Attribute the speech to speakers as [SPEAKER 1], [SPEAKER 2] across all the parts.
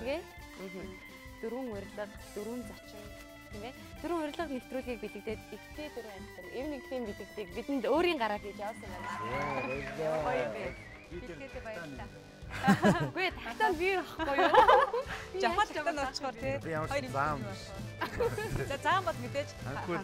[SPEAKER 1] Тэгээ. Дөрвөн урилга, дөрвөн зочин тийм ээ. Дөрвөн урилга нэвтрүүлгийг бэлэгдээд ихтэй дөрвөн амтан эв нэгдлийн бэлэгдээг бидэнд өөрийн гараар хийж явуулсан байна. Гоё юм бэ. Бэлгээдээ баярлалаа. Үгүй татан би авахгүй юу?
[SPEAKER 2] Жахал татан очихоор тий.
[SPEAKER 3] Хоёр зам.
[SPEAKER 2] За заам бол мэдээж
[SPEAKER 3] ханхуу.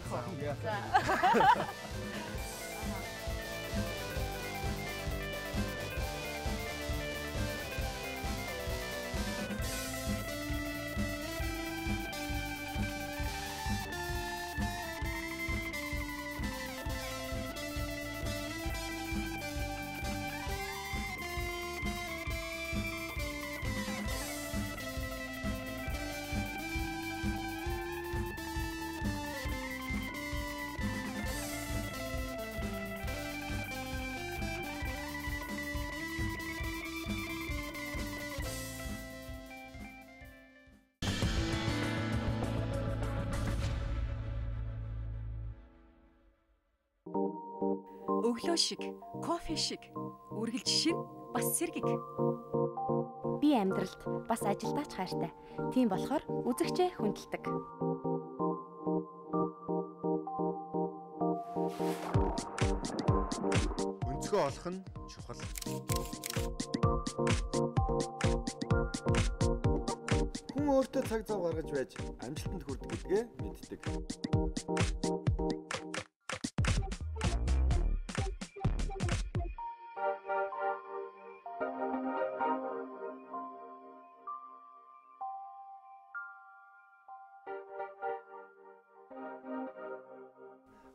[SPEAKER 2] өглөө шиг, кофе шиг, үргэлж шин бас сэргэг.
[SPEAKER 1] Би амьдралд бас ажилдаач хайртай. Тийм болохоор үзэгчээ хүндэлдэг.
[SPEAKER 3] Өнцгөө олох нь чухал. Хүн өөртөө цаг зав гаргаж байж амжилтанд хүрдэг гэдгээ мэддэг.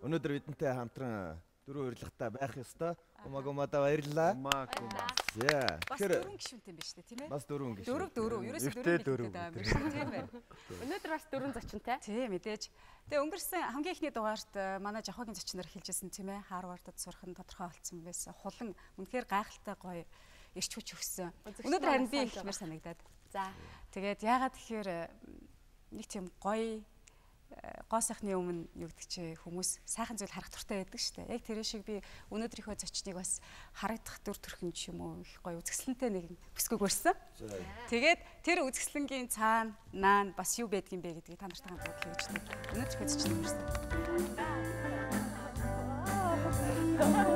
[SPEAKER 3] Өнөөдөр бидэнтэй хамтран дөрвөн урилгатай байх ёстой. Умагумада баярлалаа. За.
[SPEAKER 2] Бас дөрвөн гишүүнтэй биш үү, тийм ээ?
[SPEAKER 3] Бас дөрвөн гишүүн.
[SPEAKER 2] Дөрөв. Ерөөсөө дөрвөн байгаа юм шиг тийм ээ.
[SPEAKER 1] Өнөөдөр бас дөрвөн зочинтай.
[SPEAKER 2] Тийм мэдээж. Тэгээ өнгөрсөн хамгийн ихний дугаарт манай Жохогийн зочноор хэлжсэн тийм ээ. Харвардад сурах нь тодорхой болсон байсан. Хулан үнэхээр гайхалтай гоё ирч хүч өгсөн. Өнөөдөр харин би ихмээр санагдаад.
[SPEAKER 1] За.
[SPEAKER 2] Тэгээд яагаад тэгэхээр нэг тийм гоё гоо сайхны өмнө юу гэдэг чи хүмүүс сайхан зүйл харах туртай байдаг шүү дээ. Яг тэр шиг би өнөөдрийнхөө зочныг бас харагдах дүр төрхөн ч юм уу их гоё үзэсгэлэнтэй нэг бүсгүйг өрсөн. Тэгээд тэр үзэсгэлэнгийн цаана наан бас юу байдгийм бэ гэдгийг та нартай хамт хэлж байна. Өнөөдрийнхөө зочныг өрсөн.
[SPEAKER 3] Ямар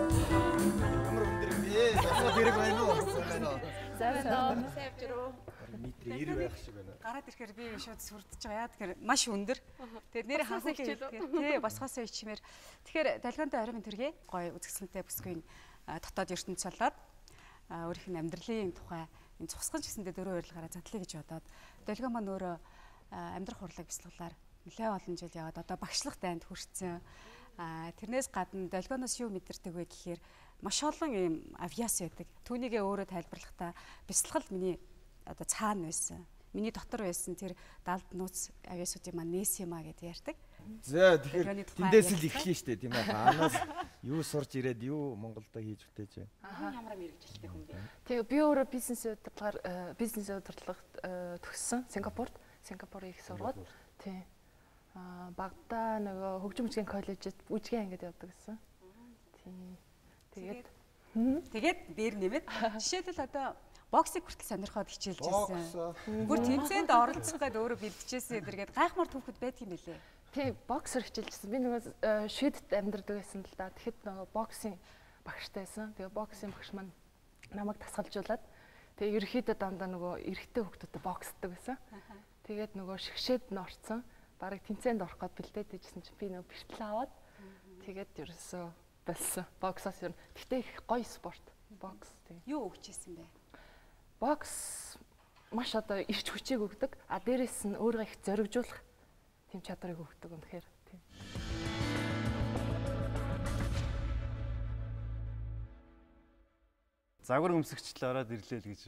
[SPEAKER 3] өндөр юм бэ? Асуу хэрэг байна уу?
[SPEAKER 1] Сайн сайвчруу.
[SPEAKER 3] Метр 90 байх шиг байна.
[SPEAKER 2] Гараад ирэхээр би шууд сүрдэж байгаа. Яа тэгэхээр маш өндөр. Тэгээд нэрээ ханхуй тий босгосоо ичмээр. Тэгэхээр долгионтой оройн төргий гоё үзэсгэлэнтэй бүсгүй дотоод ертөнц болоод өөрийнх нь амьдралын тухай энэ цусган ч гэсэндээ дөрөв урилгаараа задлаа гэж бодоод долгион маань өөрөө амьдрах хурлаг бяцлаглаар нэлээд олон жил яваад одоо багшлах дайнд хүрсэн. Тэрнээс гадна долгионоос юу мэдэрдэг вэ гэхээр маш олон ийм авиас байдаг. Түүнийгээ өөрөө тайлбарлахдаа бяцлал миний одоо цаана байсан. Миний дотор байсан тэр далд нууц авиасуудын маань нээс юм а гэдээ ярьдаг.
[SPEAKER 3] За тэгэхээр тэндээс л эхлэе шүү дээ тийм ээ. Анаас юу сурч ирээд юу Монголдо хийж бүтээж байна.
[SPEAKER 1] Ямар мэрэгжилтэй хүн бэ?
[SPEAKER 4] Тэгээ би өөрөө бизнес удирдлагад төгссөн Сингапурын их сургууль. Тийм. Багада нөгөө хөгжим үжгийн коллежид үжгийн ангид явдаг гэсэн. Тийм.
[SPEAKER 2] Тэгээд дээр нэмээд жишээлбэл одоо боксыг хүртэл сонирхоод хичээлж байсан. Бүр тэмцээнд оролцох гээд өөрөө бэлтжижсэн эдэргээд гайхмаар түүхэд байдаг юм билээ.
[SPEAKER 4] Тийм, боксер хичээлжсэн. Би нөгөө шийдэд амьдардаг байсан л да. Тэгэхэд нөгөө боксing багштай байсан. Тэгээ боксing багш маань намайг тасгалжуулаад тэгээ ерөөхдөө дандаа нөгөө эрэгтэй хүүхдүүдэд боксдаг байсан. Тэгээд нөгөө шигшээд нь орцсон. Бараг тэмцээнд орох гээд бэлдээд байжсэн чинь би нөгөө бэртэл аваад тэгээд ерөөсөө болсон. Боксоос юм. Гэтэ их гоё спорт. Бокс тийм.
[SPEAKER 2] Юу өгчээсэн бэ?
[SPEAKER 4] Бокс маш одоо ирч хүчийг өгдөг. Дээрээс нь өөрийгөө их зоригжуулах тийм чадварыг өгдөг үнэхээр тийм.
[SPEAKER 5] Загвар өмсгчлээ ороод ирлээ л гэж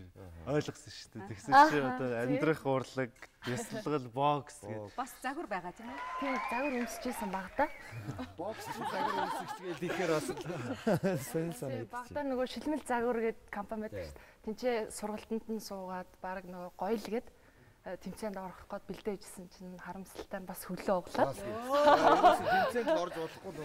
[SPEAKER 5] ойлгосон шүү дээ. Тэгсэн чи одоо амьдрах урлаг, бясалгал, бокс гэдэг.
[SPEAKER 2] Бас загвар байгаа тийм ээ.
[SPEAKER 4] Тийм, загвар өмсөжсэн багтаа.
[SPEAKER 3] Бокс загвар өмсгчгээл ихээр бас сонь санагдчих.
[SPEAKER 4] Багтаа нөгөө шилмэл загвар гэдэг компани байдаг шүү дээ. Тинчээ сургалтанд нь суугаад баг нөгөө гоё л гээд тэмцээнд орох гээд бэлдээжсэн чинь харамсалтай нь бас хөлөө углаад.
[SPEAKER 3] Тэмцээнд орж болохгүй л үү.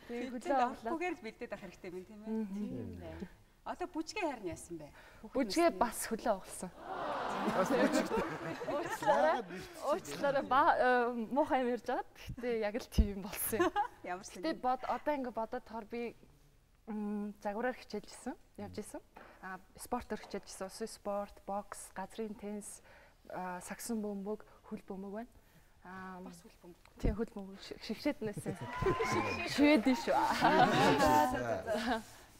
[SPEAKER 4] Тэгээ хөлөө углаад.
[SPEAKER 2] Бүгээр л бэлдээд авах хэрэгтэй юм тийм ээ. Одоо бүжгээ харин яасан бэ?
[SPEAKER 4] Бүжгээ бас хөлөө угласан. Уучлаарай муухай юм ярьж байгаа. Гэхдээ яг л тийм юм болсон юм.
[SPEAKER 2] Ямар ч
[SPEAKER 4] Гэтэ одоо ингэ бодоод тохор би загвараар хичээлж исэн, явж исэн. Спортоор хичээлж исэн. Усын спорт, бокс, газрын теннис, сагсан бөмбөг, хөл бөмбөг байна.
[SPEAKER 2] бас хөл бөмбөг.
[SPEAKER 4] Тийм хөл бөмбөг шигшээд нэсэн. Шивэд шүү.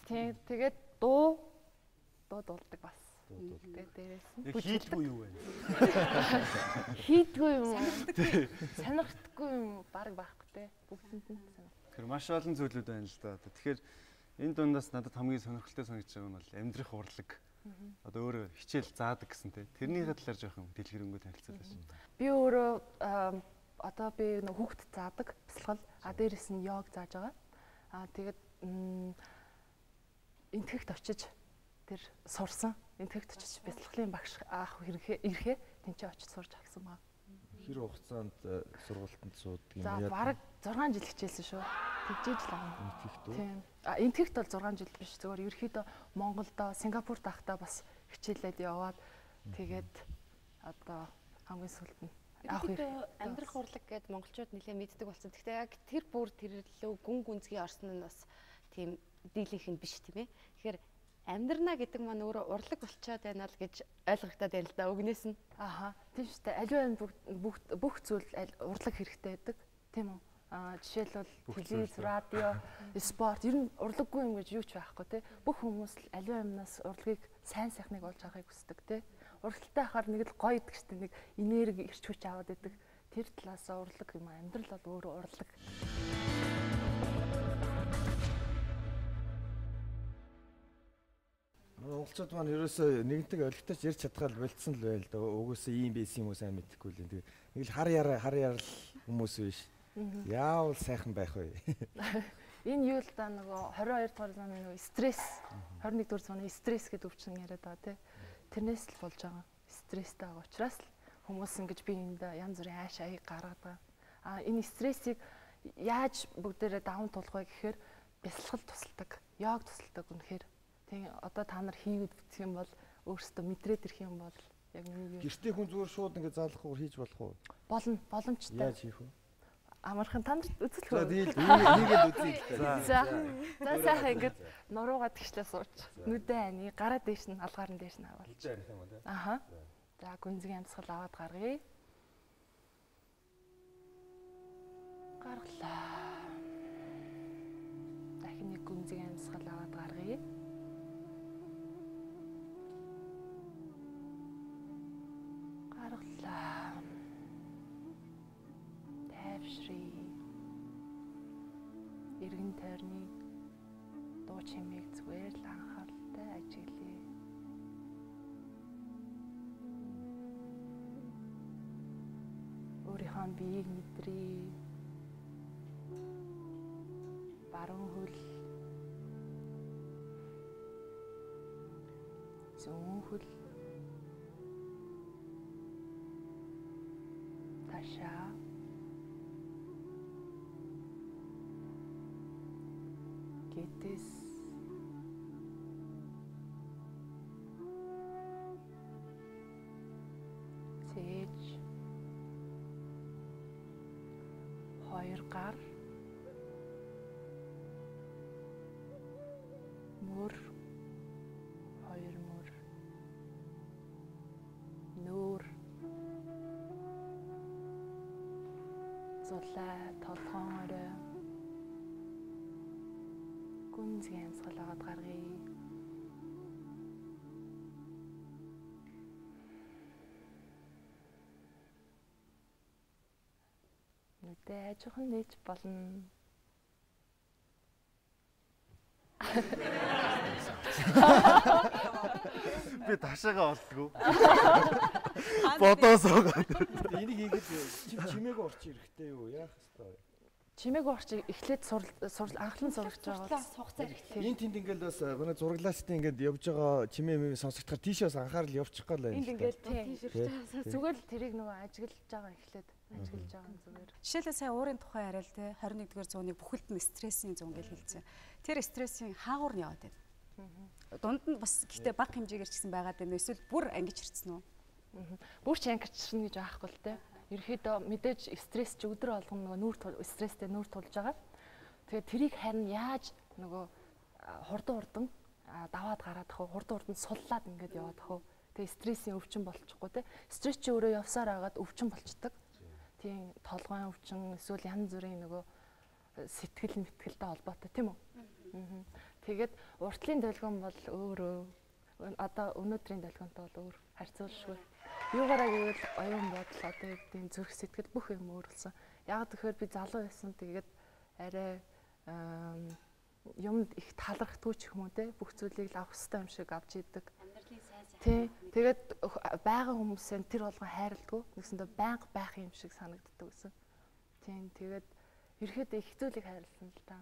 [SPEAKER 4] Тийм тэгээд дуу дуулдаг бас. Тэгээд дээрээс нь
[SPEAKER 5] хийдгүй юу вэ?
[SPEAKER 4] Хийдгүй юм. Сонирхдаггүй юм баг байхгүй те. Бүгдэнд нь сонирх.
[SPEAKER 5] Тэгэхээр маш олон зүйлүүд байна л да. Тэгэхээр энэ дундаас надад хамгийн сонирхолтой санагдаж байгаа нь бол амьдрах урлаг. Одоо өөрөө хичээл заадаг гэсэн те. Тэрний талаар жоохон дэлгэрэнгүй танилцуулаад байна.
[SPEAKER 4] Би өөрөө одоо би хүүхд заадаг бясалгал. Дээрээс нь йог зааж байгаа. Тэгээд энтгэгт очиж тэр сурсан. Энтгэгт очиж бясалгалын багш аах ирэхээ тэнцээ очиж сурж авсан баг.
[SPEAKER 3] Хэр хугацаанд сургалтанд суудаг юм
[SPEAKER 4] яа? За бараг 6 жил хичээлсэн шүү. Тэгжээж л байгаа.
[SPEAKER 3] Энтгэгт үү?
[SPEAKER 4] Тийм. Энтгэгт бол 6 жил биш. Зөвхөн ерөөхдөө Монголдо, Сингапурт ахтаа бас хичээлээд яваад тэгээд одоо хамгийн сүүлд нь
[SPEAKER 1] амьдрах урлаг гэд монголчууд нэлээд мэддэг болсон. Гэхдээ яг тэр бүр тэр лөө гүн гүнзгий орсон нь бас тийм дийлэнх нь биш тийм ээ. Тэгэхээр амьдрна гэдэг маань өөрөө урлаг болчиход байна л гэж ойлгогдоод байна л да өгнөөс нь.
[SPEAKER 4] Тийм шүү дээ. Аливаа бүх зүйл урлаг хэрэгтэй байдаг. Тийм үү? Жишээлбэл телевиз, радио, спорт ер нь урлаггүй юм гэж юу ч байхгүй тий. Бүх хүмүүс л аливаа юмнаас урлагийг сайн сайхныг олж авахыг хүсдэг тий. Уралтай хахаар нэг л гоё идэг штэ нэг энерги ирч хүч аваад идэг. Тэр талаасаа урлаг юм амьдрал бол өөрөө урлаг.
[SPEAKER 3] Монголчууд маань ерөөсөө нэгэнтэг олигтойч ярьж чадхаар болцсон л байл да. Угсаа ийм байсан юм уу сайн мэдэхгүй л. Тэгээ нэг л хар ярал хүмүүс биш. Яавал сайхан байх вэ?
[SPEAKER 4] Энэ юу л да нөгөө 22 дугаар зууны нөгөө стресс 21 дугаар зууны стресс гэдэг өвчин яриад байгаа тий. Тэрнээс л болж байгаа. Стресстэй байгаа учраас л хүмүүс ингэж би энд янз бүрийн ааш аяг гаргаад байгаа. Энэ стрессийг яаж бүгдээрээ даван туулах вэ гэхээр бясалгал тусалдаг, йог тусалдаг үнэхээр. Тийм одоо та нар хийгээд бүтэх юм бол өөрсдөө мэдрээд ирэх юм бол яг миний
[SPEAKER 3] гэртээ хүн зүгээр шууд ингэ заалахгүй хийж болох уу?
[SPEAKER 4] Болно, боломжтой.
[SPEAKER 3] Яаж хийх вэ?
[SPEAKER 4] Амархан та нарт үзүүлэх үү?
[SPEAKER 3] За тэгэл хийгээд үзье.
[SPEAKER 4] За сайхан ингэж нуруугаа тэгшлээ сууч. Нүдэн ани гараа дээш нь алгаарын дээш нь аваад.
[SPEAKER 3] Хийж ярих юм уу те?
[SPEAKER 4] За гүнзгий амьсгал аваад гаргая. Гаргалаа. Дахин нэг гүнзгий амьсгал аваад гаргая. Гаргалаа. Тайвшрий. Иргэн тойрны дуу чимээг зүгээр л анхааралтай ажиглая. Өөрийнхөө биеийг мэдрээ. Баруун хөл, зүүн хөл, ташаа, гэдэс, цээж, хоёр гар, мөр, хоёр мөр, нүүр, зулай, толгоон орой, гүнзгий амьсгал аваад гаргая. Нүдээ ажихан нээж болно.
[SPEAKER 5] Би ташаага олдгоо. Бодоосоо.
[SPEAKER 3] Энийг хийгээд чимээг орчих хэрэгтэй юу? Яах вэ?
[SPEAKER 4] Чимээг орчих эхлээд анхлан сурагч байгаа.
[SPEAKER 1] Суух цай хэрэгтэй.
[SPEAKER 3] Энд тэнд ингээд бас манай зураглаачдын ингээд явж байгаа чимээ сонсогдохоор тийшээс анхаарал явчих гал байна.
[SPEAKER 1] Энд ингээд тийш
[SPEAKER 4] зүгээр л тэрийг нөгөө ажиглаж байгаа эхлээд ажиглаж байгаа юм зүгээр.
[SPEAKER 2] Жишээлбэл сая уурын тухай яриад те 21-р зууны бүхэлд нь стрессийн зүүн гэж хэлсэн. Тэр стрессийн хаагуур нь яваад байна. Дунд нь бас гэхдээ бага хэмжээгээр ч гэсэн байгаад байна. Эсвэл бүр ангиж ирсэн үү?
[SPEAKER 4] Бүр ч ангичрна гэж аахгүй л те. Ерөөхдөө мэдээж стресс ч өдөр болгоно нөгөө стресстэй нүүр тулж байгаа. Тэгээд тэрийг харин яаж нөгөө хурдан даваад гараад ах уу, хурдан суллаад ингээд яваад ах уу. Тэгээд стрессийн өвчин болчихгүй те. Стресс чи өөрөө явсаар агаад өвчин болчдөг. Тийм толгойн өвчин эсвэл янз бүрийн нөгөө сэтгэл мэтгэлтэй холбоотой тийм үү? Тэгээд уртлын долгион бол өөрөө одоо өнөөдрийн долгионтой бол өөр харьцуулшгүй. Юугаараа гэвэл оюун бодол одоо юм зүрх сэтгэл бүх юм өөрлөсөн. Яг тэгэхээр би залуу байсан тэгээд арай юмд их талархдгүй ч юм уу те бүх зүйлийг л авах хэрэгтэй юм шиг авч идэг.
[SPEAKER 1] Амьдралын сайн сайхан.
[SPEAKER 4] Тий. Тэгээд байгаа хүмүүсээ тэр болгон хайрладгүй. Нэгсэндээ байнга байх юм шиг санагддаг гэсэн. Тийм. Тэгээд ерөөхдөө их зүйлийг хайрлсан л та.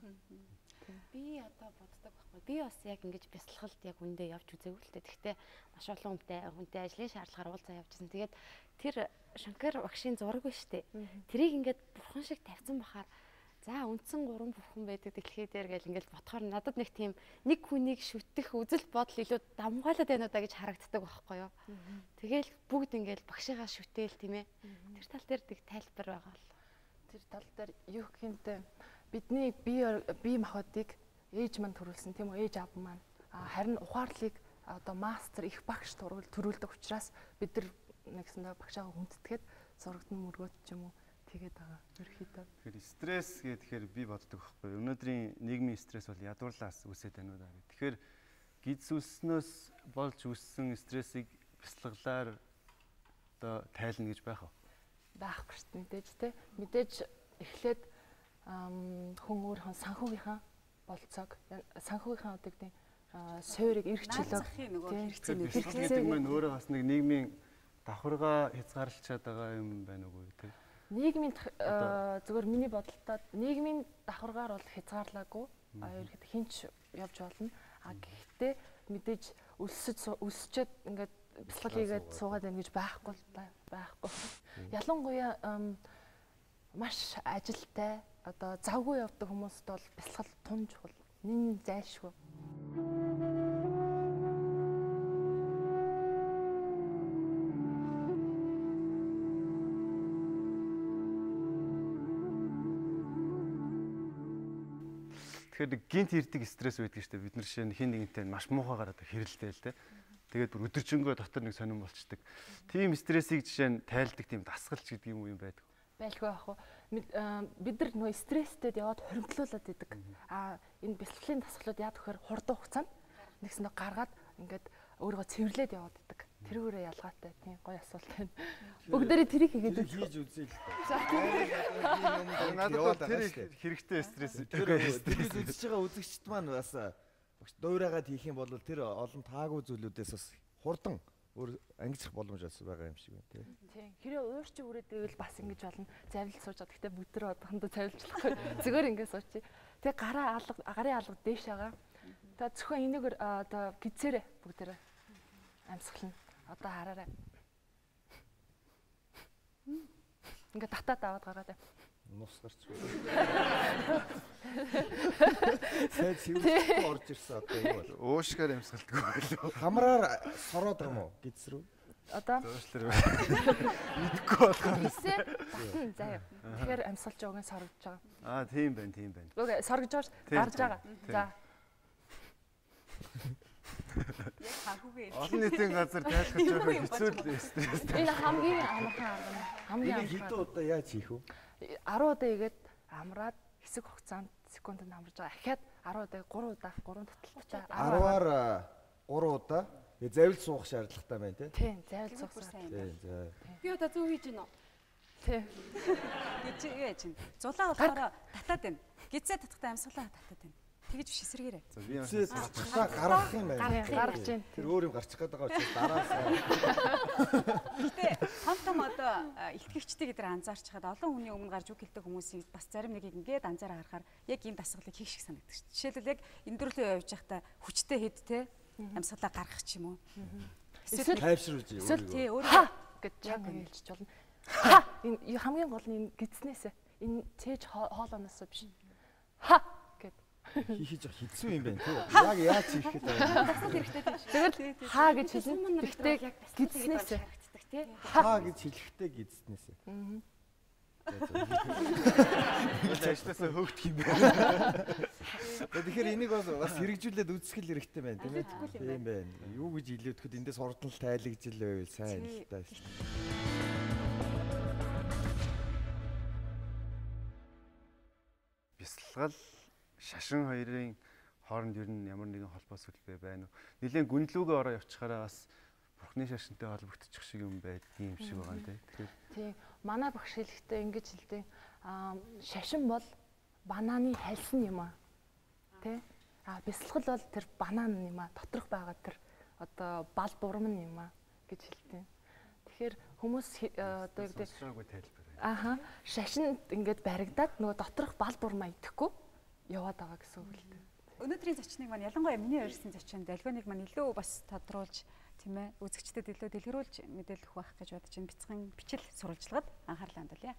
[SPEAKER 1] Би одоо боддог байхгүй. Би бас яг ингэж бясалгалд яг үндэ явж үзээгүй л дээ. Гэхдээ маш олон хүнтэй ажлын шаардлагаар уулзаа явжсэн. Тэгээд тэр Шанкар багшийн зураг ба штэ. Тэрийг ингээд бурхан шиг тавьсан бахаар за үндсэн 3 бурхан байдаг дэлхий дээр гэл ингээд бодохоор надад нэг тийм нэг хүнийг шүтэх үзэл бодол илүү дамгаалаад байна удаа гэж харагддаг байхгүй юу. Тэгэл бүгд ингээд багшигаа шүтээл тийм ээ. Тэр тал дээр нэг тайлбар байгаа л.
[SPEAKER 4] Тэр тал дээр юу гэмтэй бидний бие махбодыг ээж маань төрүүлсэн тийм үү, ээж аав маань. Харин ухаарлыг одоо мастер их багш төрүүлдэг учраас бид нар нэгсэндээ багшаагаа хүндэтгээд зурагдан мөргөөд ч юм уу тэгээд байгаа. Ерхийдөө.
[SPEAKER 5] Тэгэхээр стресс гэхээр би боддог байхгүй. Өнөөдрийн нийгмийн стресс бол ядуурлаас үүсээд байна уу даа. Тэгэхээр гидс үснөөс болж үүссэн стрессийг бяцлаглаар одоо тайлна гэж байх уу?
[SPEAKER 4] Байхгүй шүү дээ мэдээж те. Мэдээж эхлээд хүн өөрийнхөө санхүүгийнхаа болцоог санхүүгийнхаа одоо гэдэг суурийг эрх чөлөөг
[SPEAKER 5] хэрэгцээний мань өөрөө бас нэг нийгмийн давхаргаа хязгаарлалчаад байгаа юм байна уу те.
[SPEAKER 4] Нийгмийн зөвхөн миний бодолтой нийгмийн давхаргаар бол хязгаарлаагүй ерөөд хинч явж болно. Гэхдээ мэдээж өсчээд ингээд бяцлал хийгээд суугаад байна гэж байхгүй. Ялангуяа маш ажилтай одоо завгүй явдаг хүмүүст бол бяцлал тун чухал. Нин зайлшгүй.
[SPEAKER 5] Тэгэхээр гинт ирдэг стресс байдаг шүү дээ. Бид нар шинэ хин нэгнтэй маш муухайгаар одоо хэрэлдээл те. Тэгээд бүр өдөржингөө дотор нэг сонирн болчдөг. Тийм стрессийг жишээ нь тайлдаг тийм дасгалч гэдэг юм уу юм байдаг.
[SPEAKER 4] Байлгүй ах уу. Бид нар нөгөө стресстэд яваад хоримтлуулад идэг. Энэ бяцлаглалын дасгалууд яад гэхээр хурдан хугацаанд нэгсэндээ гаргаад ингээд өөрийгөө цэвэрлээд яваад идэг. Тэрүүрээ ялгаатай тийм гоё асуулт байна. Бүгдээрээ тэрийг хийгээд
[SPEAKER 3] хийж үзье л
[SPEAKER 5] дээ. Надад тэр хэрэгтэй стресс.
[SPEAKER 3] Тэр үзэж байгаа үзэгчд маань бас дуурайгаад хийх юм бол тэр олон таагүй зүйлүүдээс бас хурдан өөр ангижих боломж бас байгаа юм шиг байна тийм.
[SPEAKER 4] Хэрэг уурч үрээд ивэл бас ингэж болно. Завилж сууж байгаа. Гэхдээ бүгд төр одоохондоо завилжлахгүй. Зүгээр ингэ суучи. Тэгээ гарын алга дээш байгаа. Та зөвхөн энэгээр одоо гизээрээ бүгдээрээ амьсгална. Одоо хараарай. Ингээ татаад аваад гараад бай.
[SPEAKER 3] Нус гарч байна. Сайн цэвэрлэхгүй орж ирсэн одоо юу бол
[SPEAKER 5] Уушгаар амьсгалдаг байлоо.
[SPEAKER 3] хамраар сороод байгаа юм уу гидс рүү?
[SPEAKER 4] Одоо
[SPEAKER 5] Зөөшлөр мэдгүй болохоор.
[SPEAKER 4] Хисээ батна заяа. Тэгэхээр амьсгалж байгаа нь соргож байгаа.
[SPEAKER 5] Тийм байна, тийм байна.
[SPEAKER 4] Үгүй соргож гарч байгаа. За.
[SPEAKER 5] Олон нийтийн газар тайлхаж байгаа хэцүү л стресс.
[SPEAKER 4] Энэ хамгийн амархан арга. Хамгийн
[SPEAKER 3] Энийг хэдэн удаа яаж хийх вэ?
[SPEAKER 4] 10 удаа игээд амраад хэсэг хугацаанд секундэд амарж байгаа. Ахиад 10 удаа 3 удаа 3 таталттай
[SPEAKER 3] 10-аар 3 удаа завилж суух шаардлагатай байна тийм.
[SPEAKER 4] Тийм, завилж суух шаардлагатай.
[SPEAKER 3] Тийм за.
[SPEAKER 1] Би одоо зөв хийж байна уу?
[SPEAKER 4] Тийм.
[SPEAKER 2] гэж яаж юм. Зулаа болохоор татаад байна. Гидсээ татахтай амьсгалаа татаад байна. Тэгэж биш эсрэгээрээ.
[SPEAKER 5] За би
[SPEAKER 3] Тэсээ татхаа гаргах юм байна.
[SPEAKER 4] Гаргаж байна.
[SPEAKER 3] Тэр өөр юм гарчих гээд байгаа учраас дараасаа.
[SPEAKER 2] Гэтэ том одоо илтгэгчдийг эдгээр анзаарч хаад олон хүний өмнө гарч үг хэлдэг хүмүүсийн бас зарим нэгийг ингээд анзаараа харахаар яг ийм дасгалыг хийх шиг санагддаг шүү. Жишээлбэл яг эндрүүлээ явж байхдаа хүчтэй хэд те амьсгалаа гаргах ч юм уу.
[SPEAKER 3] Эсвэл тайвшруулж
[SPEAKER 2] Эсвэл тий
[SPEAKER 3] өөрөө.
[SPEAKER 2] өөрөө
[SPEAKER 4] гэж яг хэлж болно. Ха! Энэ хамгийн гол нь энэ гидснээс энэ цээж хоолооноос биш. Ха!
[SPEAKER 3] Хийх жоо хэцүү юм байна тий. Яг яаж хийх гэдэг вэ?
[SPEAKER 4] Тэгэл хаа гэж хэлнэ. Гэхдээ гидснээс
[SPEAKER 1] тий.
[SPEAKER 3] Хаа гэж хэлэхдээ гидснээс.
[SPEAKER 5] Ажлаасаа хөөгдөх юм бэ.
[SPEAKER 3] Тэгэхээр энийг бас хэрэгжүүлээд үзэхэл хэрэгтэй байна тийм ээ.
[SPEAKER 1] Хэлэхгүй юм
[SPEAKER 3] Тийм байна. Юу гэж илүүдэхэд эндээс хурдан л тайлагжил байвал сайн л та.
[SPEAKER 5] Бясалгал шашин хоёрын хооронд ер нь ямар нэгэн холбоо сүлбэ байна уу? Нилийн гүнлүүгээ ороо явчихаараа бас Бурхны шашинтай холбогдчих шиг юм байдгийн юм шиг байгаа юм тий. Тэгэхээр
[SPEAKER 4] тийм манай багш хэлэхдээ ингэж хэлдэг. Шашин бол бананы хальсан юм аа. Тэ? Бясалгал бол тэр банан юм аа. Доторх байгаа тэр одоо бал бурман юм аа гэж хэлдэг. Тэгэхээр хүмүүс одоо гэдэг шашинд ингээд баригдаад нөгөө доторх бал бурмаа идэхгүй яваад байгаа гэсэн үг л дээ.
[SPEAKER 2] Өнөөдрийн зочныг маань ялангуяа миний ярьсан зочинд альваныг маань илүү бас тодруулж тийм ээ үзэгчдэд илүү дэлгэрүүлж мэдээлэл өгөх байх гэж бодож байна. Бяцхан бичил сурвалжлагад анхаарлаа хандуулъя.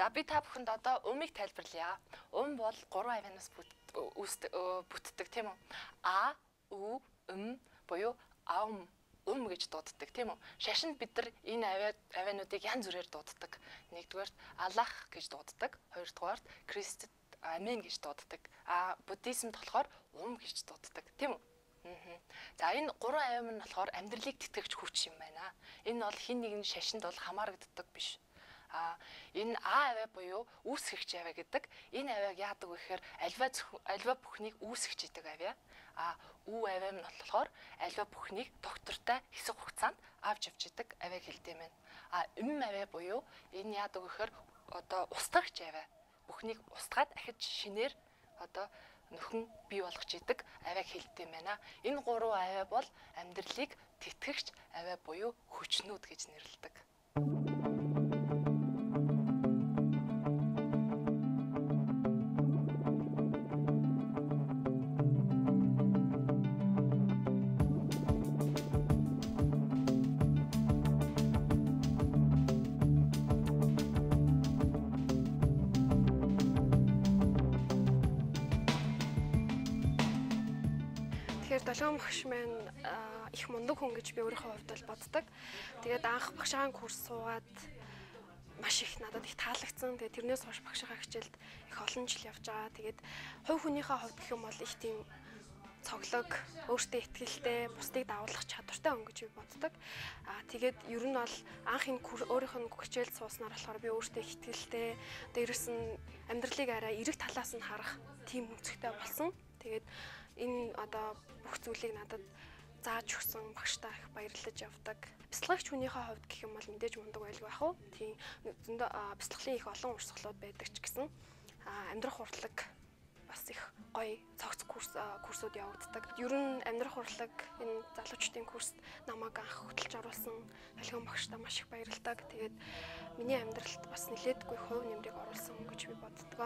[SPEAKER 4] За би та бүхэнд одоо умыг тайлбарлая. Ум бол 3 авианаас бүтдэг тийм үү? А, ү, буюу аум гэж дууддаг тийм үү? Шашинд бид нар энэ авиануудыг янз бүрээр дууддаг. Нэгдүгээрт Аллах гэж дууддаг. Хоёрдугаарт Христэд Амен гэж дууддаг. Буддизмд болохоор гэж дууддаг тийм үү? За энэ 3 авиан нь болохоор амьдралыг тэтгэгч хүч юм байна. Энэ бол хин нэгэн шашинд бол хамаарагддаг биш. Энэ авиа буюу үүсгэгч авиа гэдэг. Энэ авиаг яадаг вэ гэхээр альва бүхнийг үүсгэж идэг авиа. Үу авиа нь болохоор альва бүхнийг доктортой хэсэг хугацаанд авч явж идэг авиаг хэлдэг юм байна. Авиа буюу энэ яадаг вэ гэхээр одоо устгагч авиа. Бүхнийг устгаад ахиж шинээр одоо нөхөн бий болгож идэг авиаг хэлдэг юм байна. Энэ 3 авиа бол амьдралыг тэтгэгч авиа буюу хүчнүүд гэж нэрлэдэг.
[SPEAKER 6] Долоон багш маань их мундаг хүн гэж би өөрийнхөө хувьд бол боддог. Тэгээд анх багшийн курс суугаад маш их надад их таалагдсан. Тэгээд тэрнээс хойш багшийн хичээлд их олон жил явж байгаа. Тэгээд хувь хүнийхээ хувьд гэх юм бол их тийм цоглог, өөртөө итгэлтэй, бусдыг дагуулах чадвартай хүн гэж би боддог. Тэгээд ер нь бол анх энэ өөрийнх нь хичээлд сууснаар болохоор би өөртөө итгэлтэй, дээрээс нь амьдралыг арай эрэг талаас нь харах тийм өнцгтэй болсон. Тэгээд энэ одоо бүх зүйлийг надад зааж өгсөн багштай их баярлаж явдаг. Бяцлагч хүнийхээ хувьд гэх юм бол мэдээж мундаг байлгүй байх уу? Тийм зөндөө бяцлаглын их олон урсгалууд байдаг ч гэсэн амьдрах урлаг бас их гоё цогц курсууд явагддаг. Ер нь амьдрах урлаг энэ залуучдын курст намайг анх хөтлж оруулсан Алхам багштай маш их баярлалдаг. Тэгээд миний амьдралд бас нэлээдгүй хувь нэмрийг оруулсан гэж би боддог.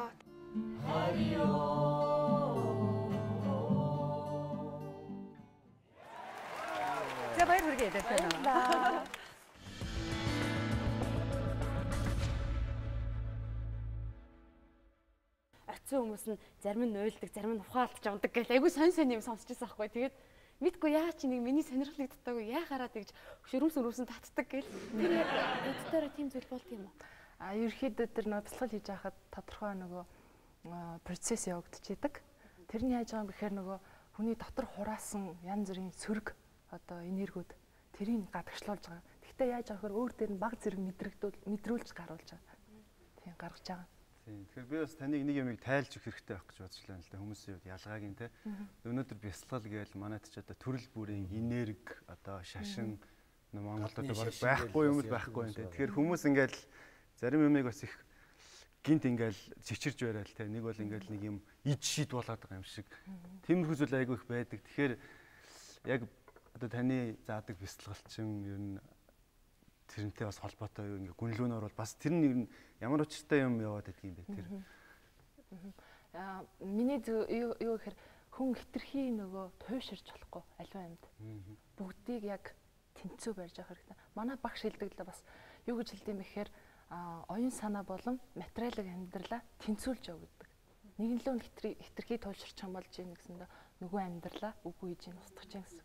[SPEAKER 2] За баяр хүргэе дэвтэрнэ.
[SPEAKER 1] Оцсон хүмүүс нь зарим нь уйлдаг, зарим нь ухаалтж авдаг гэх айгүй сонь юм сонсчихсан аахгүй. Тэгээд мэдгүй яа чи нэг миний сонирхлыг татаагүй яахаараа тэгж шөрөмсөн татдаг гэл. Тэр яг өдөртөө тийм зүйл болд юм уу?
[SPEAKER 4] Ерөнхийдөө тэр нөө бяцлал хийж байхад тодорхой нөгөө процесс явагдчихэйдэг. Тэр нь яаж байгаа юм гэхээр нөгөө хүний дотор хураасан янз бүрийн сөрөг одоо энергиуд тэрийг гадагшлуулж байгаа. Гэхдээ яаж байгаа вэ? Өөр дээр нь баг зэрэг мэдрүүлж гаруулж байгаа. Тийм гаргаж байгаа.
[SPEAKER 5] Тийм. Тэгэхээр би бас таныг нэг юмыг тайлж өгөх хэрэгтэй байх гэж бодож байна л да. Хүмүүсийн хувьд ялгааг нь те. Өнөөдөр бясалгал гээл манайд ч одоо төрөл бүрийн энерги одоо шашин Монголд одоо байхгүй юм л байхгүй юм те. Тэгэхээр хүмүүс ингээл зарим юмыг бас их гинт ингээл чичирж байрал те. Нэг бол ингээл нэг юм ид шид болоод байгаа юм шиг. Тиймэрхүү зүйл айгүй их байдаг. Тэгэхээр яг одоо таны заадаг бясалгалчин ер нь тэрнтэй бас холбоотой юу ингээ гүнлүүнээр бол бас тэр нэг ямар учиртай юм яваад байдаг юм бэ тэр.
[SPEAKER 4] Миний юу гэхээр хүн хитрхи нөгөө туйширч болохгүй аливаа юмд. Бүгдийг яг тэнцүү барьж авах хэрэгтэй. Манай багш хэлдэг л бас юу гэж хэлдэм бэ гэхээр оюун санаа болон материалын амьдралаа тэнцүүлж яв гэдэг. Нэг л хитрхи туйширч юм болж ийн гэсэндээ нөгөө амьдралаа үгүй хийж устгах чинь гэсэн.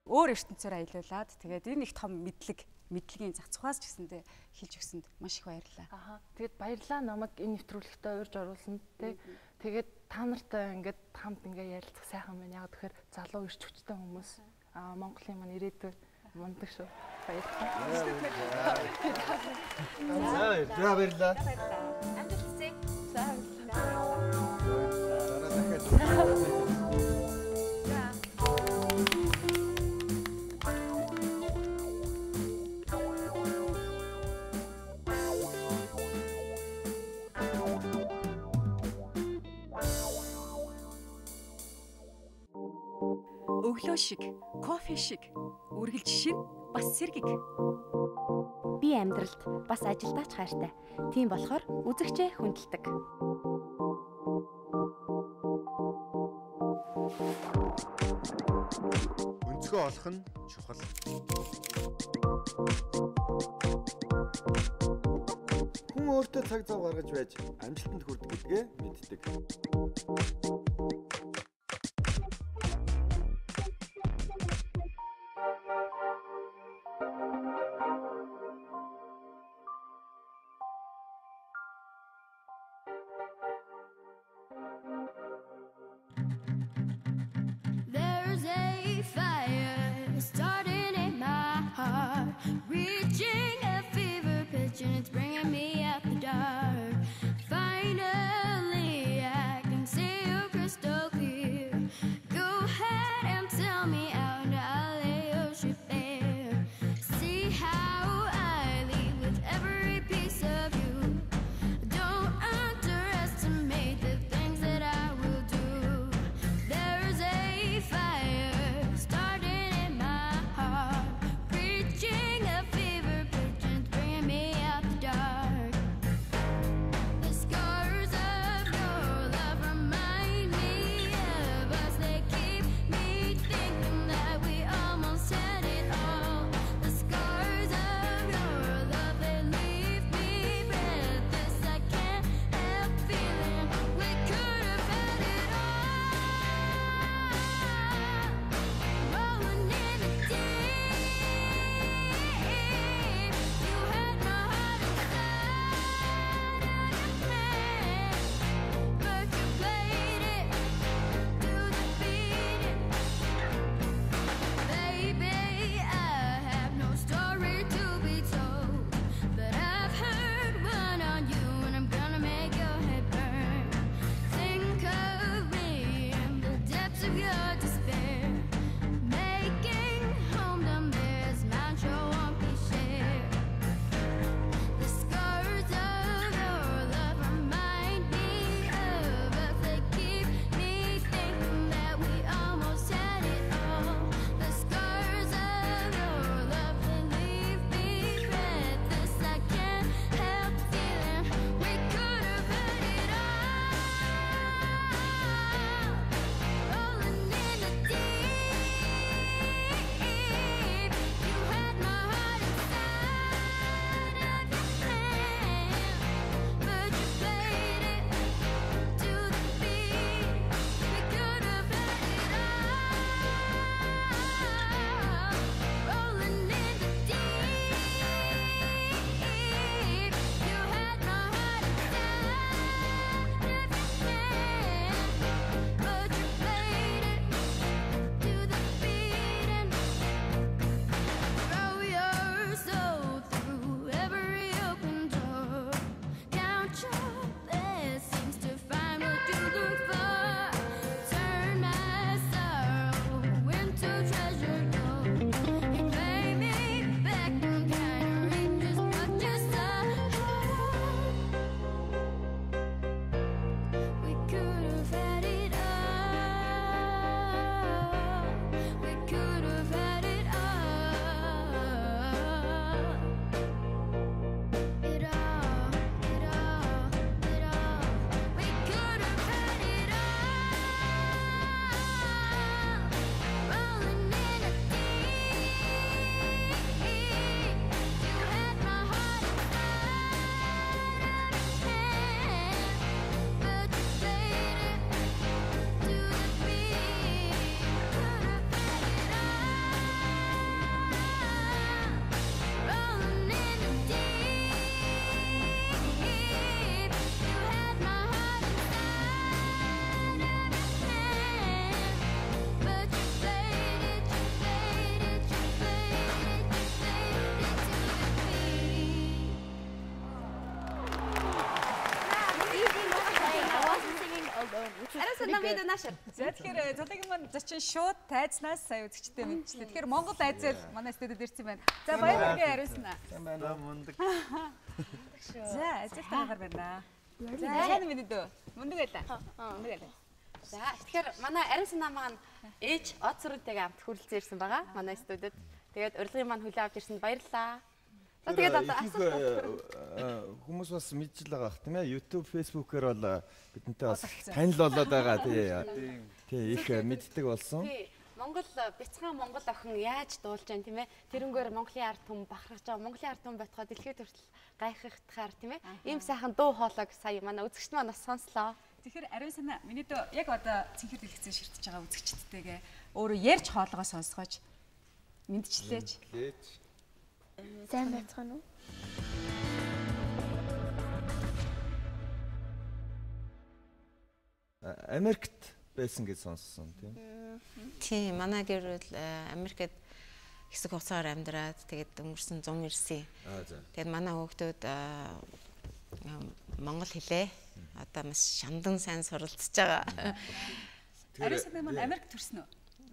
[SPEAKER 2] Өөр ертөнцөөр аялуулад тэгээд энэ их том мэдлэгийн зах зугаас ч гэсэндээ хэлж өгсөнд маш их баярлалаа.
[SPEAKER 4] Тэгээд баярлалаа намайг энэ нэвтрүүлэгтээ урьж оруулсанд тий. Тэгээд та нартай ингээд хамт ингээ ярилцах сайхан байна. Яг тэгэхээр залуу ирч хүчтэй хүмүүс Монголын маань ирээдүйн мундаг шүү. Баярлалаа.
[SPEAKER 3] За баярлалаа.
[SPEAKER 1] Амжилт хүсье. За
[SPEAKER 2] өглөө шиг, кофе шиг, үргэлж шин бас сэргэг.
[SPEAKER 1] би амьдралд бас ажилдаач хайртай. Тийм болохоор үзэгчээ хүндэлдэг.
[SPEAKER 7] Өнцгөө олох нь чухал.
[SPEAKER 3] Хүн өөртөө цаг зав гаргаж байж амжилтанд хүрдэг гэдгээ мэддэг.
[SPEAKER 8] There's a fire starting in my heart, reaching a fever pitch, and it's bringing me out the dark. Finally, I can say you're
[SPEAKER 1] наашир.
[SPEAKER 2] За тэгэхээр Зоологийн маань зочин шууд тайзнаас сая үзэгчтэй мэдчихлээ. Тэгэхээр Монгол айзал манай студид ирсэн байна. За баярлалаа Ариусна.
[SPEAKER 5] За мундаг.
[SPEAKER 2] За ажил таагаар байна. За сайн минь дөө. Мундаг байлаа. Мундаг байлаа.
[SPEAKER 1] За тэгэхээр манай Ариусна маань ээж Оцруудтай хамт хүрэлцэн ирсэн байгаа. Манай студид. Тэгээд урилгын маань хүлээн авч ирсэнд баярлалаа. За тэгээд одоо
[SPEAKER 3] хүмүүс бас мэдж л байгаа бах тийм ээ. YouTube, Facebook-ээр бол бидэнтэй бас танил болоод байгаа тий их мэддэг болсон.
[SPEAKER 1] Тий. Монгол бяцхан Монгол охин яаж дуулж байна тийм ээ. Тэрнгээр Монголын ард түмэн бахархаж байгаа. Монголын ард түмэн байтугай дэлхийд хүртэл гайхахтахаар тийм ээ. Ийм сайхан дуу хоолойг сая манай үзэгчд маань бас сонслоо.
[SPEAKER 2] Тэгэхээр Ариусна миний дөө яг одоо цэнхэр дэлгэцэн ширтэж байгаа үзэгчдтэйгээ өөрөө ярьж хоолойгоо сонсгооч мэдчихлээч.
[SPEAKER 8] Сайн байцгаана уу?
[SPEAKER 3] Америкт байсан гэж сонссон тийм.
[SPEAKER 9] Тийм, манай гэр бүл Америкт хэсэг хугацаагаар амьдраад тэгээд өнгөрсөн 190. Тэгээд манай хүүхдүүд монгол хэлээ одоо маш шандан сайн суралцж байгаа.
[SPEAKER 2] Ариусна маань Америк төрсөн үү?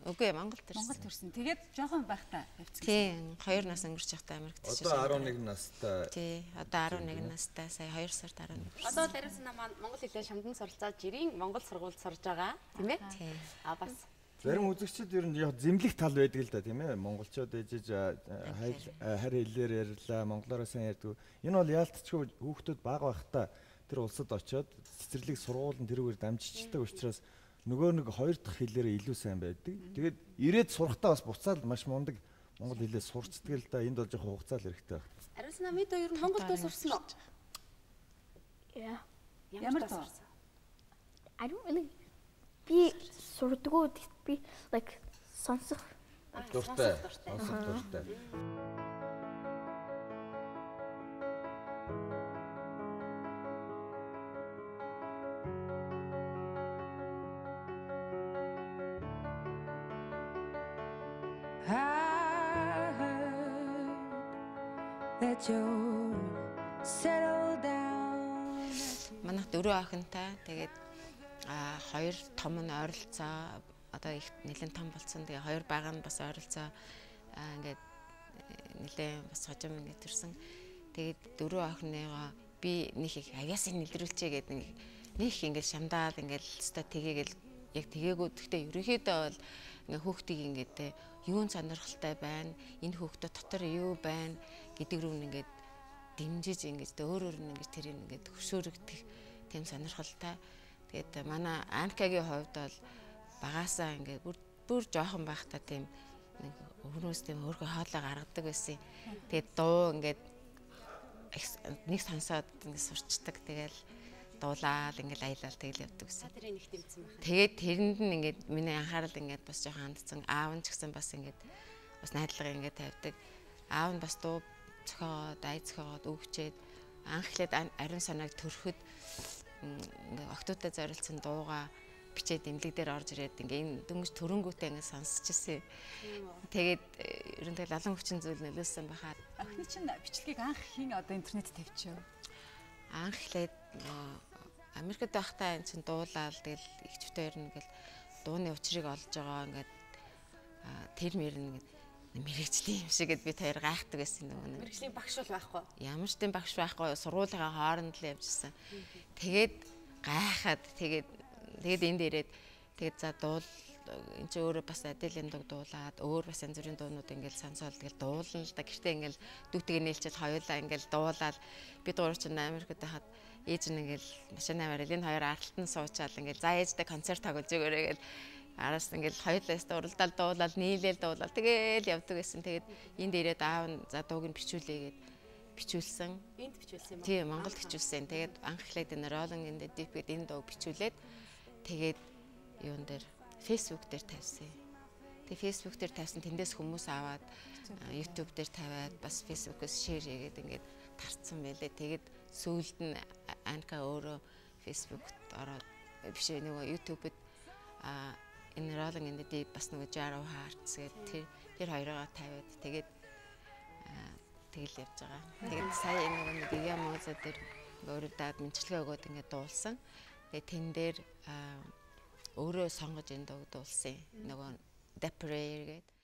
[SPEAKER 9] Үгүй Монгол төрсөн.
[SPEAKER 2] Монгол төрсөн. Тэгээд жоохон байхдаа явцсан.
[SPEAKER 9] Тийм, 2 нас өнгөрч байхдаа Америкт төрсөн.
[SPEAKER 3] Одоо 11 настай.
[SPEAKER 9] Тий, одоо 11 настай, сая 2 сард 11.
[SPEAKER 1] Одоо Ариусна маань монгол хэлээр шамдан суралцаад жирийн монгол сургуульд сурж байгаа тийм ээ.
[SPEAKER 9] Тий.
[SPEAKER 1] Бас
[SPEAKER 3] Зарим үзэгчид ер нь яг зэмлэх тал байдаг л да тийм ээ. Монголчууд ээжиж харь хэлээр ярьлаа, монголоор сайн ярьдаг. Энэ бол яалтчгүй хүүхдүүд бага байхдаа тэр улсад очиод цэцэрлэг сургуулийн тэрүүгээр дамжчихдаг учраас нөгөө нэг хоёр дахь хэлээрээ илүү сайн байдаг. Тэгээд ирээд сурахдаа бас буцаад маш мундаг монгол хэлээ сурцдаг л да. Энд бол жоохон хугацаа л хэрэгтэй байна.
[SPEAKER 1] Ариусна мэд ер нь Монголд сурсан уу?
[SPEAKER 8] Yeah.
[SPEAKER 1] Ямар сурсан?
[SPEAKER 8] I don't really би сурдгуу би like сонсох
[SPEAKER 3] дуртай. Сонсох дуртай.
[SPEAKER 9] Манайх 4 охинтой. Тэгээд хоёр том нь ойролцоо одоо их нэлээд том болсон. Тэгээ хоёр бага нь бас ойролцоо ингээд нэлээд бас хожим ингээд төрсэн. Тэгээд 4 охиныгоо би нэг их авьяасыг нэлрүүлчээ гэдэг нэг ингээд шамдаад ингээд өстой тэгээгээл яг тэгээгүү. Гэхдээ ерөнхийдөө бол ингээд хүүхдийг ингээд юун сонирхолтой байна, энэ хүүхдүүд дотор юу байна гэдэг рүү ингээд дэмжиж ингээд өөрөөр нь ингээд тэрийг ингээд хөшөөрөгдөх тийм сонирхолтой. Тэгээд манай Анкагийн хувьд бол багаасаа ингээд бүр жоохон байхдаа тийм өрөөс тийм өөргөө хоолой гаргадаг байсан. Тэгээд дуу ингээд нэг сонсоод ингээд сурчдаг. Тэгэл дуулаад ингээд аялал тэгэл явдаг гэсэн.
[SPEAKER 1] Тэрийг нэг тэмцсэн байна.
[SPEAKER 9] Тэгээд тэрэнд нь ингээд миний анхаарал ингээд бас жоохон хандсан. Аав нь ч гэсэн бас ингээд бас найдлага ингээд тавьдаг. Аав нь бас дуу зохиогоод, ай зохиогоод өгчээд анхлаад ариун санааг төрөхөд ингээд октоудад зориулсан дууга бичээд имлэг дээр орж ирээд ингээд энэ дөнгөж төрөнгүүтээ ингээд сонсч ирсэн. Тэгээд ерөнхийдөө лалан хүчин зүйл нөлөөсөн байхад
[SPEAKER 2] охины чинь бичлэгийг анх хин одоо интернет тавьчихв.
[SPEAKER 9] Анхлаад Америкт байхдаа энэ чинь дуулаад тэгэл ихчтэй ер нь ингээл дууны учрыг олж байгаа ингээд тэр мэр ингээд мэрэгчлийн юм шиг гэд бид хоёр гайхдаг байсан нөгөө нэг.
[SPEAKER 1] Мэрэгчлийн багш бол байхгүй.
[SPEAKER 9] Ямар ч тийм багш байхгүй, сургуулийн хооронд л явжсэн. Тэгээд гайхаад тэгээд энд ирээд тэгээд за дуул энэ чи өөрөө бас Аделийн дуг дуулаад өөр бас янз бүрийн дуунууд ингээл сонсоод тэгэл дуулна л да. Гэртээ ингээл дүүтэйг нээлчил хоёулаа ингээл дуулаад бид гурав ч Америкт байхад ээж нь ингээл машинаа барил энэ хоёр аралтан суучаал ингээл за ээжтэй концерт тоглож өгөөрэй гэл араас ингээл хоёулаас уралдаал дуулаад нийлээл дуулаад тэгэл явдаг байсан. Тэгээд энд ирээд аав нь за дууг нь бичүүлээ гэд бичүүлсэн.
[SPEAKER 1] Энд бичүүлсэн юм аа.
[SPEAKER 9] Тийм, Монголд бичүүлсэн. Тэгээд анх эхлээд энэ Rolling in the Deep гэдэг энэ дууг бичүүлээд тэгээд юун дээр Facebook дээр тавьсан. Тэгээд Facebook дээр тавьсан тэндээс хүмүүс аваад YouTube дээр тавиад бас Facebook-оос share хийгээд ингээд тарцсан байлээ. Тэгээд сүүлд нь Анка өөрөө Facebook-т ороод биш нөгөө YouTube-д энэ Rolling in the Deep бас нөгөө Jar of Hearts гэдэг тэр хоёроо тавиад тэгээд тэгэл явж байгаа. Тэгээд сая нөгөө нэг Ямоза дээр өөрөдөө мэдчилгээ өгөөд ингээд дуулсан. Тэгээд тэн дээр өөрөө сонгож энэ дууг дуулсан. Нөгөө The Prayer гэдэг.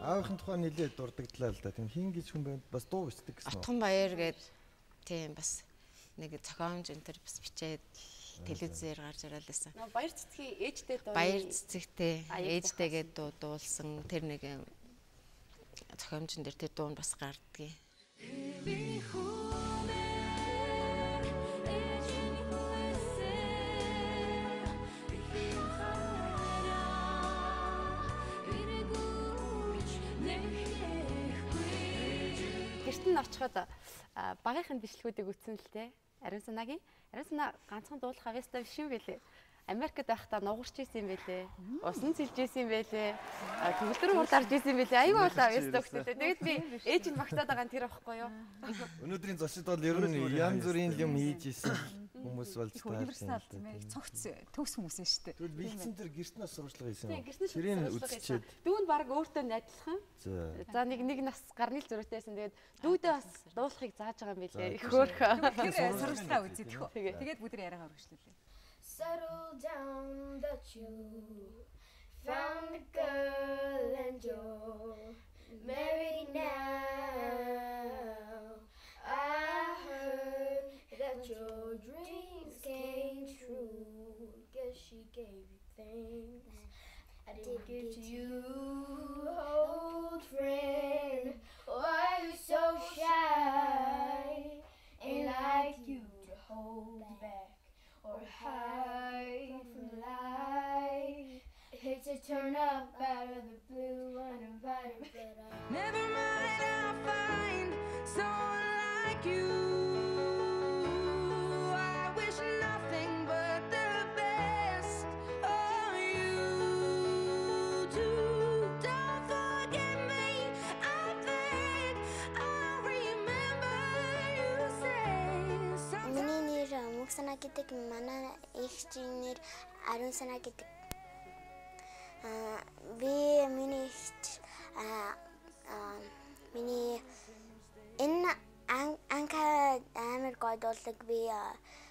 [SPEAKER 3] Аавынхын тухай нэлээд дурдагдлаа л да. Тийм хин гэж хүн байна. Бас дуу бичдэг гэсэн үү?
[SPEAKER 9] Отхон Баяр гээд тийм бас нэг зохиомж энэ төр бас бичээд телевизээр гарч ирэл байсан.
[SPEAKER 1] Баяр цэцгийн ээжтэй дуу.
[SPEAKER 9] Баяр цэцэгтэй ээжтэйгээ дуулсан тэр нэг зохиомжн дээр тэр дуу нь бас гардгийг.
[SPEAKER 1] Гэрт нь очиход багийнхын бичлэгүүдийг үзсэн л те. Ариун санаагийн. Ариун санаа ганцхан дуулах авьяастай биш юм бэлээ. Америкт байхдаа нугарч исэн юм бэлээ. Усан цэлж исэн юм бэлээ. Төгөлдөр хурдарж исэн юм бэлээ. Аюу болоо авьяастай хөлтэй. Тэгээд би ээж нь магтаад байгаа нь тэр байхгүй юу?
[SPEAKER 3] Өнөөдрийн зочид бол ер нь янз бүрийн юм хийж исэн хүмүүс болж
[SPEAKER 2] таарсан тийм ээ. Цогц төгс хүмүүс нь шүү дээ.
[SPEAKER 3] Тэгвэл бэлдсэн тэр гэртнээс сурчлага хийсэн юм.
[SPEAKER 1] Тэрийг үзчихээд дүүн баг өөртөө найдлах юм. За нэг нас гарны л зөрүүтэйсэн. Тэгээд дүүдээ бас дуулахыг зааж байгаа юм бэлээ. Их хөөрхөө.
[SPEAKER 2] Тэр сурчлага үзэдэх. Тэгээд бүгд яриагаа өргөжлүүлээ.
[SPEAKER 8] Settle down that you found a girl and you're married now. I heard that your dreams came true. Guess she gave you things I didn't give to you, old friend. Why are you so shy? Ain't like you to hold back or hide from life. Hate to turn up out of the blue uninvited, but never mind, I'll find someone like you. I wish nothing but the best of you too. Don't forget me, I think I'll remember you say something.
[SPEAKER 10] Муксана гэдэг манай эгчийн нэр Ариун санаа гэдэг. Миний эгч миний энэ анка амар гоё дуулдаг би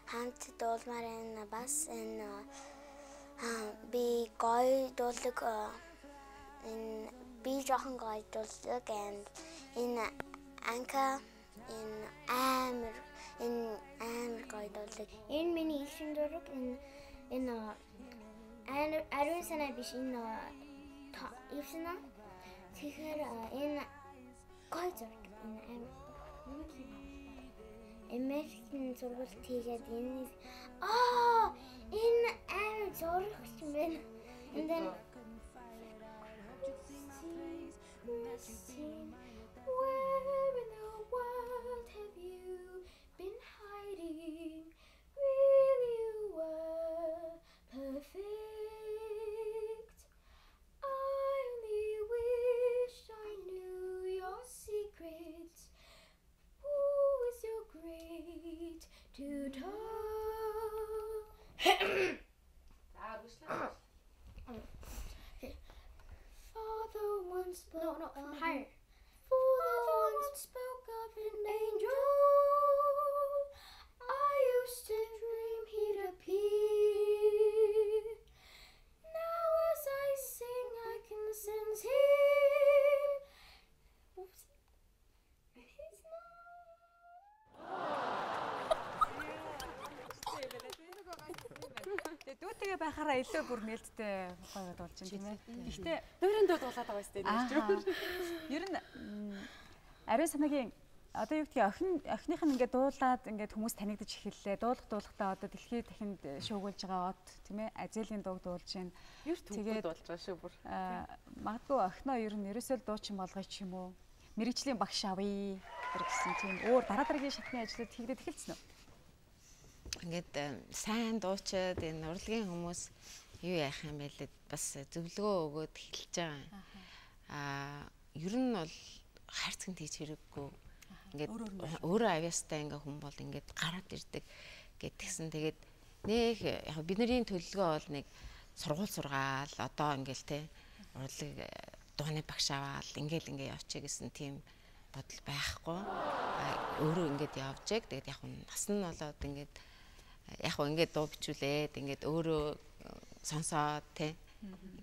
[SPEAKER 10] хамт дуулмаар энэ бас энэ би гоё дуулдаг энэ би жоохон гоё дуулдаг энэ анка энэ амар гоё дуулдаг. Энэ миний эгчийн дураг энэ Ариун санаа биш энэ ивсна. Тэгэхээр энэ гоё зураг энэ Америкийн зургалт хийгээд энэ энэ амар зурагч юм байна. And then where in the world have you been hiding? Really you were perfect. I only wish I knew your secrets. Who is your great tutor? Father once spoke from higher. Father once spoke of an angel. I used to dream he'd appear. Now as I sing, I can sense him. Oops. He's
[SPEAKER 2] Дүүтэйгээ байхаараа илүү бүр нээлттэй гоё болж байна тийм ээ. Гэхдээ
[SPEAKER 1] дөрөнд дуулаад байгаа юм шүү дээ.
[SPEAKER 2] Ер нь Ариун санаагийн одоо юу гэдгийг охиных нь ингээд дуулаад ингээд хүмүүс танигдаж эхэллээ. Дуулахдаа одоо дэлхийд дахинд шуугуулж байгаа од тийм ээ. Азелийн дууг дуулж байна.
[SPEAKER 1] Ер төгөөд болж байгаа шүү бүр.
[SPEAKER 2] Магадгүй охиноо ер нь ерөөсөө л дуучин болгоё ч юм уу. Мэргэжлийн багш авъя гэсэн тийм өөр дараа дараагийн шатны ажлууд хийгдээд эхэлсэн үү?
[SPEAKER 9] ингээд сайн дуучид энэ урлагийн хүмүүс юу яах юм бэ лээ бас зөвлөгөө өгөөд хэлж байгаа. Ер нь бол хайрцагт хийж хэрэггүй. Ингээд өөрөө авьяастай ингээ хүн бол ингээд гараад ирдэг гэтгсэн. Тэгээд нэг яг бидний төлөвлөгөө бол нэг сургууль сургаал одоо ингээл те урлаг дууны багш аваал ингээл ингээ явчих гэсэн тийм бодол байхгүй. Өөрөө ингээд явж яг тэгээд яг нас нь болоод ингээд яг ингээд дуу бичүүлээд ингээд өөрөө сонсоод те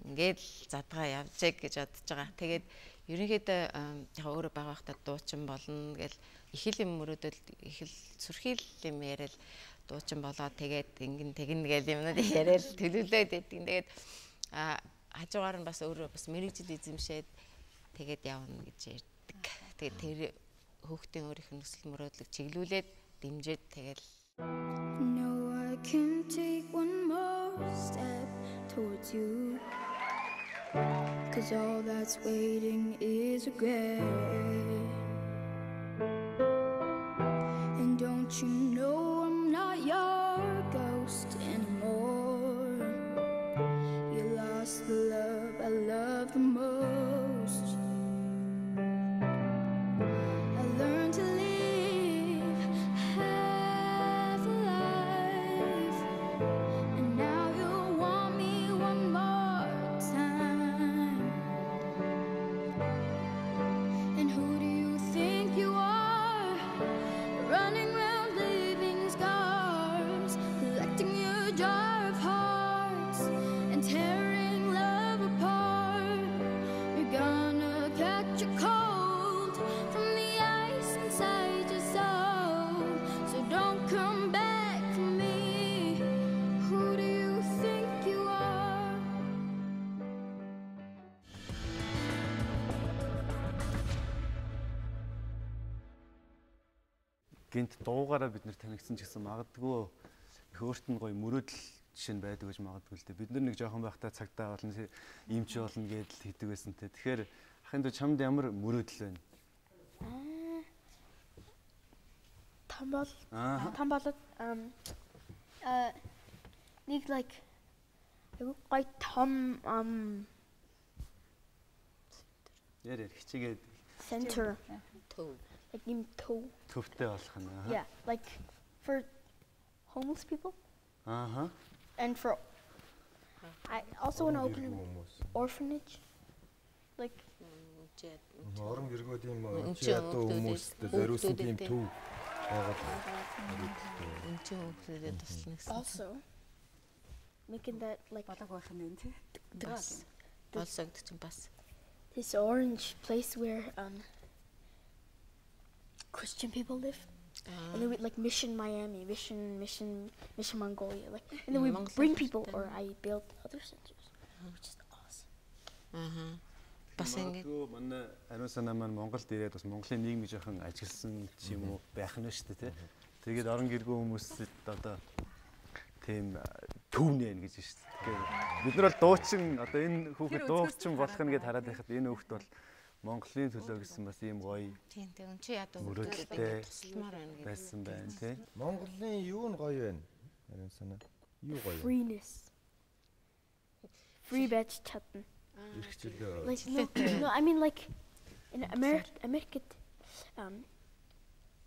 [SPEAKER 9] ингээд задгаа явж гэж бодож байгаа. Тэгээд ерөнхийдөө яг өөрөө байгаа байхдаа дуучин болно гэл их л юм мөрөөдөл их л сүрхийл юм яриад дуучин болоод тэгээд ингэн тэгнэ гэл юмнууд яриад төлөвлөөд байдаг. Тэгээд хажуугаар нь бас өөрөө бас мэрэгжил эзэмшээд тэгээд явна гэж ярьдаг. Тэгээд тэр хүүхдийн өөрийнх нь өсөл мөрөөдлөг чиглүүлээд дэмжиж тэгэл
[SPEAKER 8] No, I can take one more step towards you, 'cause all that's waiting is regret. And don't you know I'm not your ghost anymore? You lost the love I love the most. I learned to live half a life, and now you want me one more time. And who do you think you are, running around leaving scars, collecting your jar of hearts and tearing love apart? You're gonna catch a cold from the ice inside your soul, so don't come back for me. Who do you think you are?
[SPEAKER 5] Гинт дуугаараа бид нэр танигдсан ч гэсэн магадгүй их өөрт нь гоё мөрөөдөл жишээ нь байдаг гэж магадгүй л дээ. Бид нар нэг жоохон байхдаа цагтаа болно, иймч болно гэдэл хийдэг байсан те. Тэгэхээр ахын дүү чамд ямар мөрөөдөл байна?
[SPEAKER 10] Тамболод нэг like гой том
[SPEAKER 5] Яа хичээгээд
[SPEAKER 10] center
[SPEAKER 9] төв
[SPEAKER 10] like нэм toe.
[SPEAKER 5] төвтэй болох нь.
[SPEAKER 10] Yeah, like for homeless people. And for I also want to open an orphanage. Like
[SPEAKER 3] Орон гэргүүд юм ядуу хүмүүст зориулсан тийм төв
[SPEAKER 10] also making that like this orange place where Christian people live. And then we like Mission Miami, Mission Mongolia, like, and then we bring people, or I build other centers, which is awesome.
[SPEAKER 9] бас ингэ
[SPEAKER 5] манай ариун санаа маань Монголд ирээд бас Монголын нийгмийг жоохон ажилласан ч юм уу байх нь шүү дээ тий. Тэгээд орон гэргүй хүмүүсд одоо тийм төвнэ гэж шүү дээ. Тэгээд бид нар бол дуучин одоо энэ хүүхэд дуучин болох нь гэд хараад байхад энэ хүүхэд бол Монголын төлөө гэсэн бас ийм гоё.
[SPEAKER 9] Тийм тэгвэл чи ядуу
[SPEAKER 5] мөрөөдөлтэй
[SPEAKER 9] тусламар байна гэж
[SPEAKER 5] байсан байна тий.
[SPEAKER 3] Монголын юу нь гоё байна? Ариун санаа. Юу гоё?
[SPEAKER 10] Freeness. Free badge чадна.
[SPEAKER 3] Ирхчлээ.
[SPEAKER 10] Like no, I mean like in America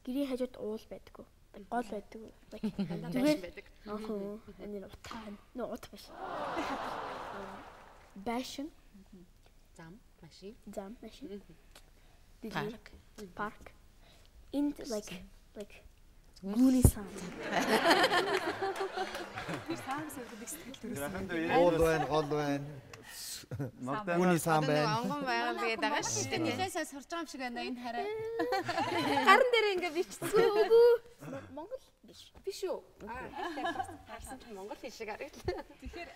[SPEAKER 10] гэрийн хажууд уул байдаггүй. Гол байдаггүй. Like байдаг. And then утаа. No, утаа биш. Башин.
[SPEAKER 1] Зам, машин.
[SPEAKER 10] Park. In like Гүний сан.
[SPEAKER 3] Гол байна. Гүний сан байна.
[SPEAKER 9] Онгон байгаад тэгээд байгаа шүү дээ.
[SPEAKER 1] Нилээсээ сурж байгаа юм шиг байна энэ хараа.
[SPEAKER 10] Гарын дээр ингээ бичсэн. Үгүй. Монгол биш.
[SPEAKER 1] Биш үү? Харсан ч монгол хэл шиг харагдлаа.
[SPEAKER 2] Тэгэхээр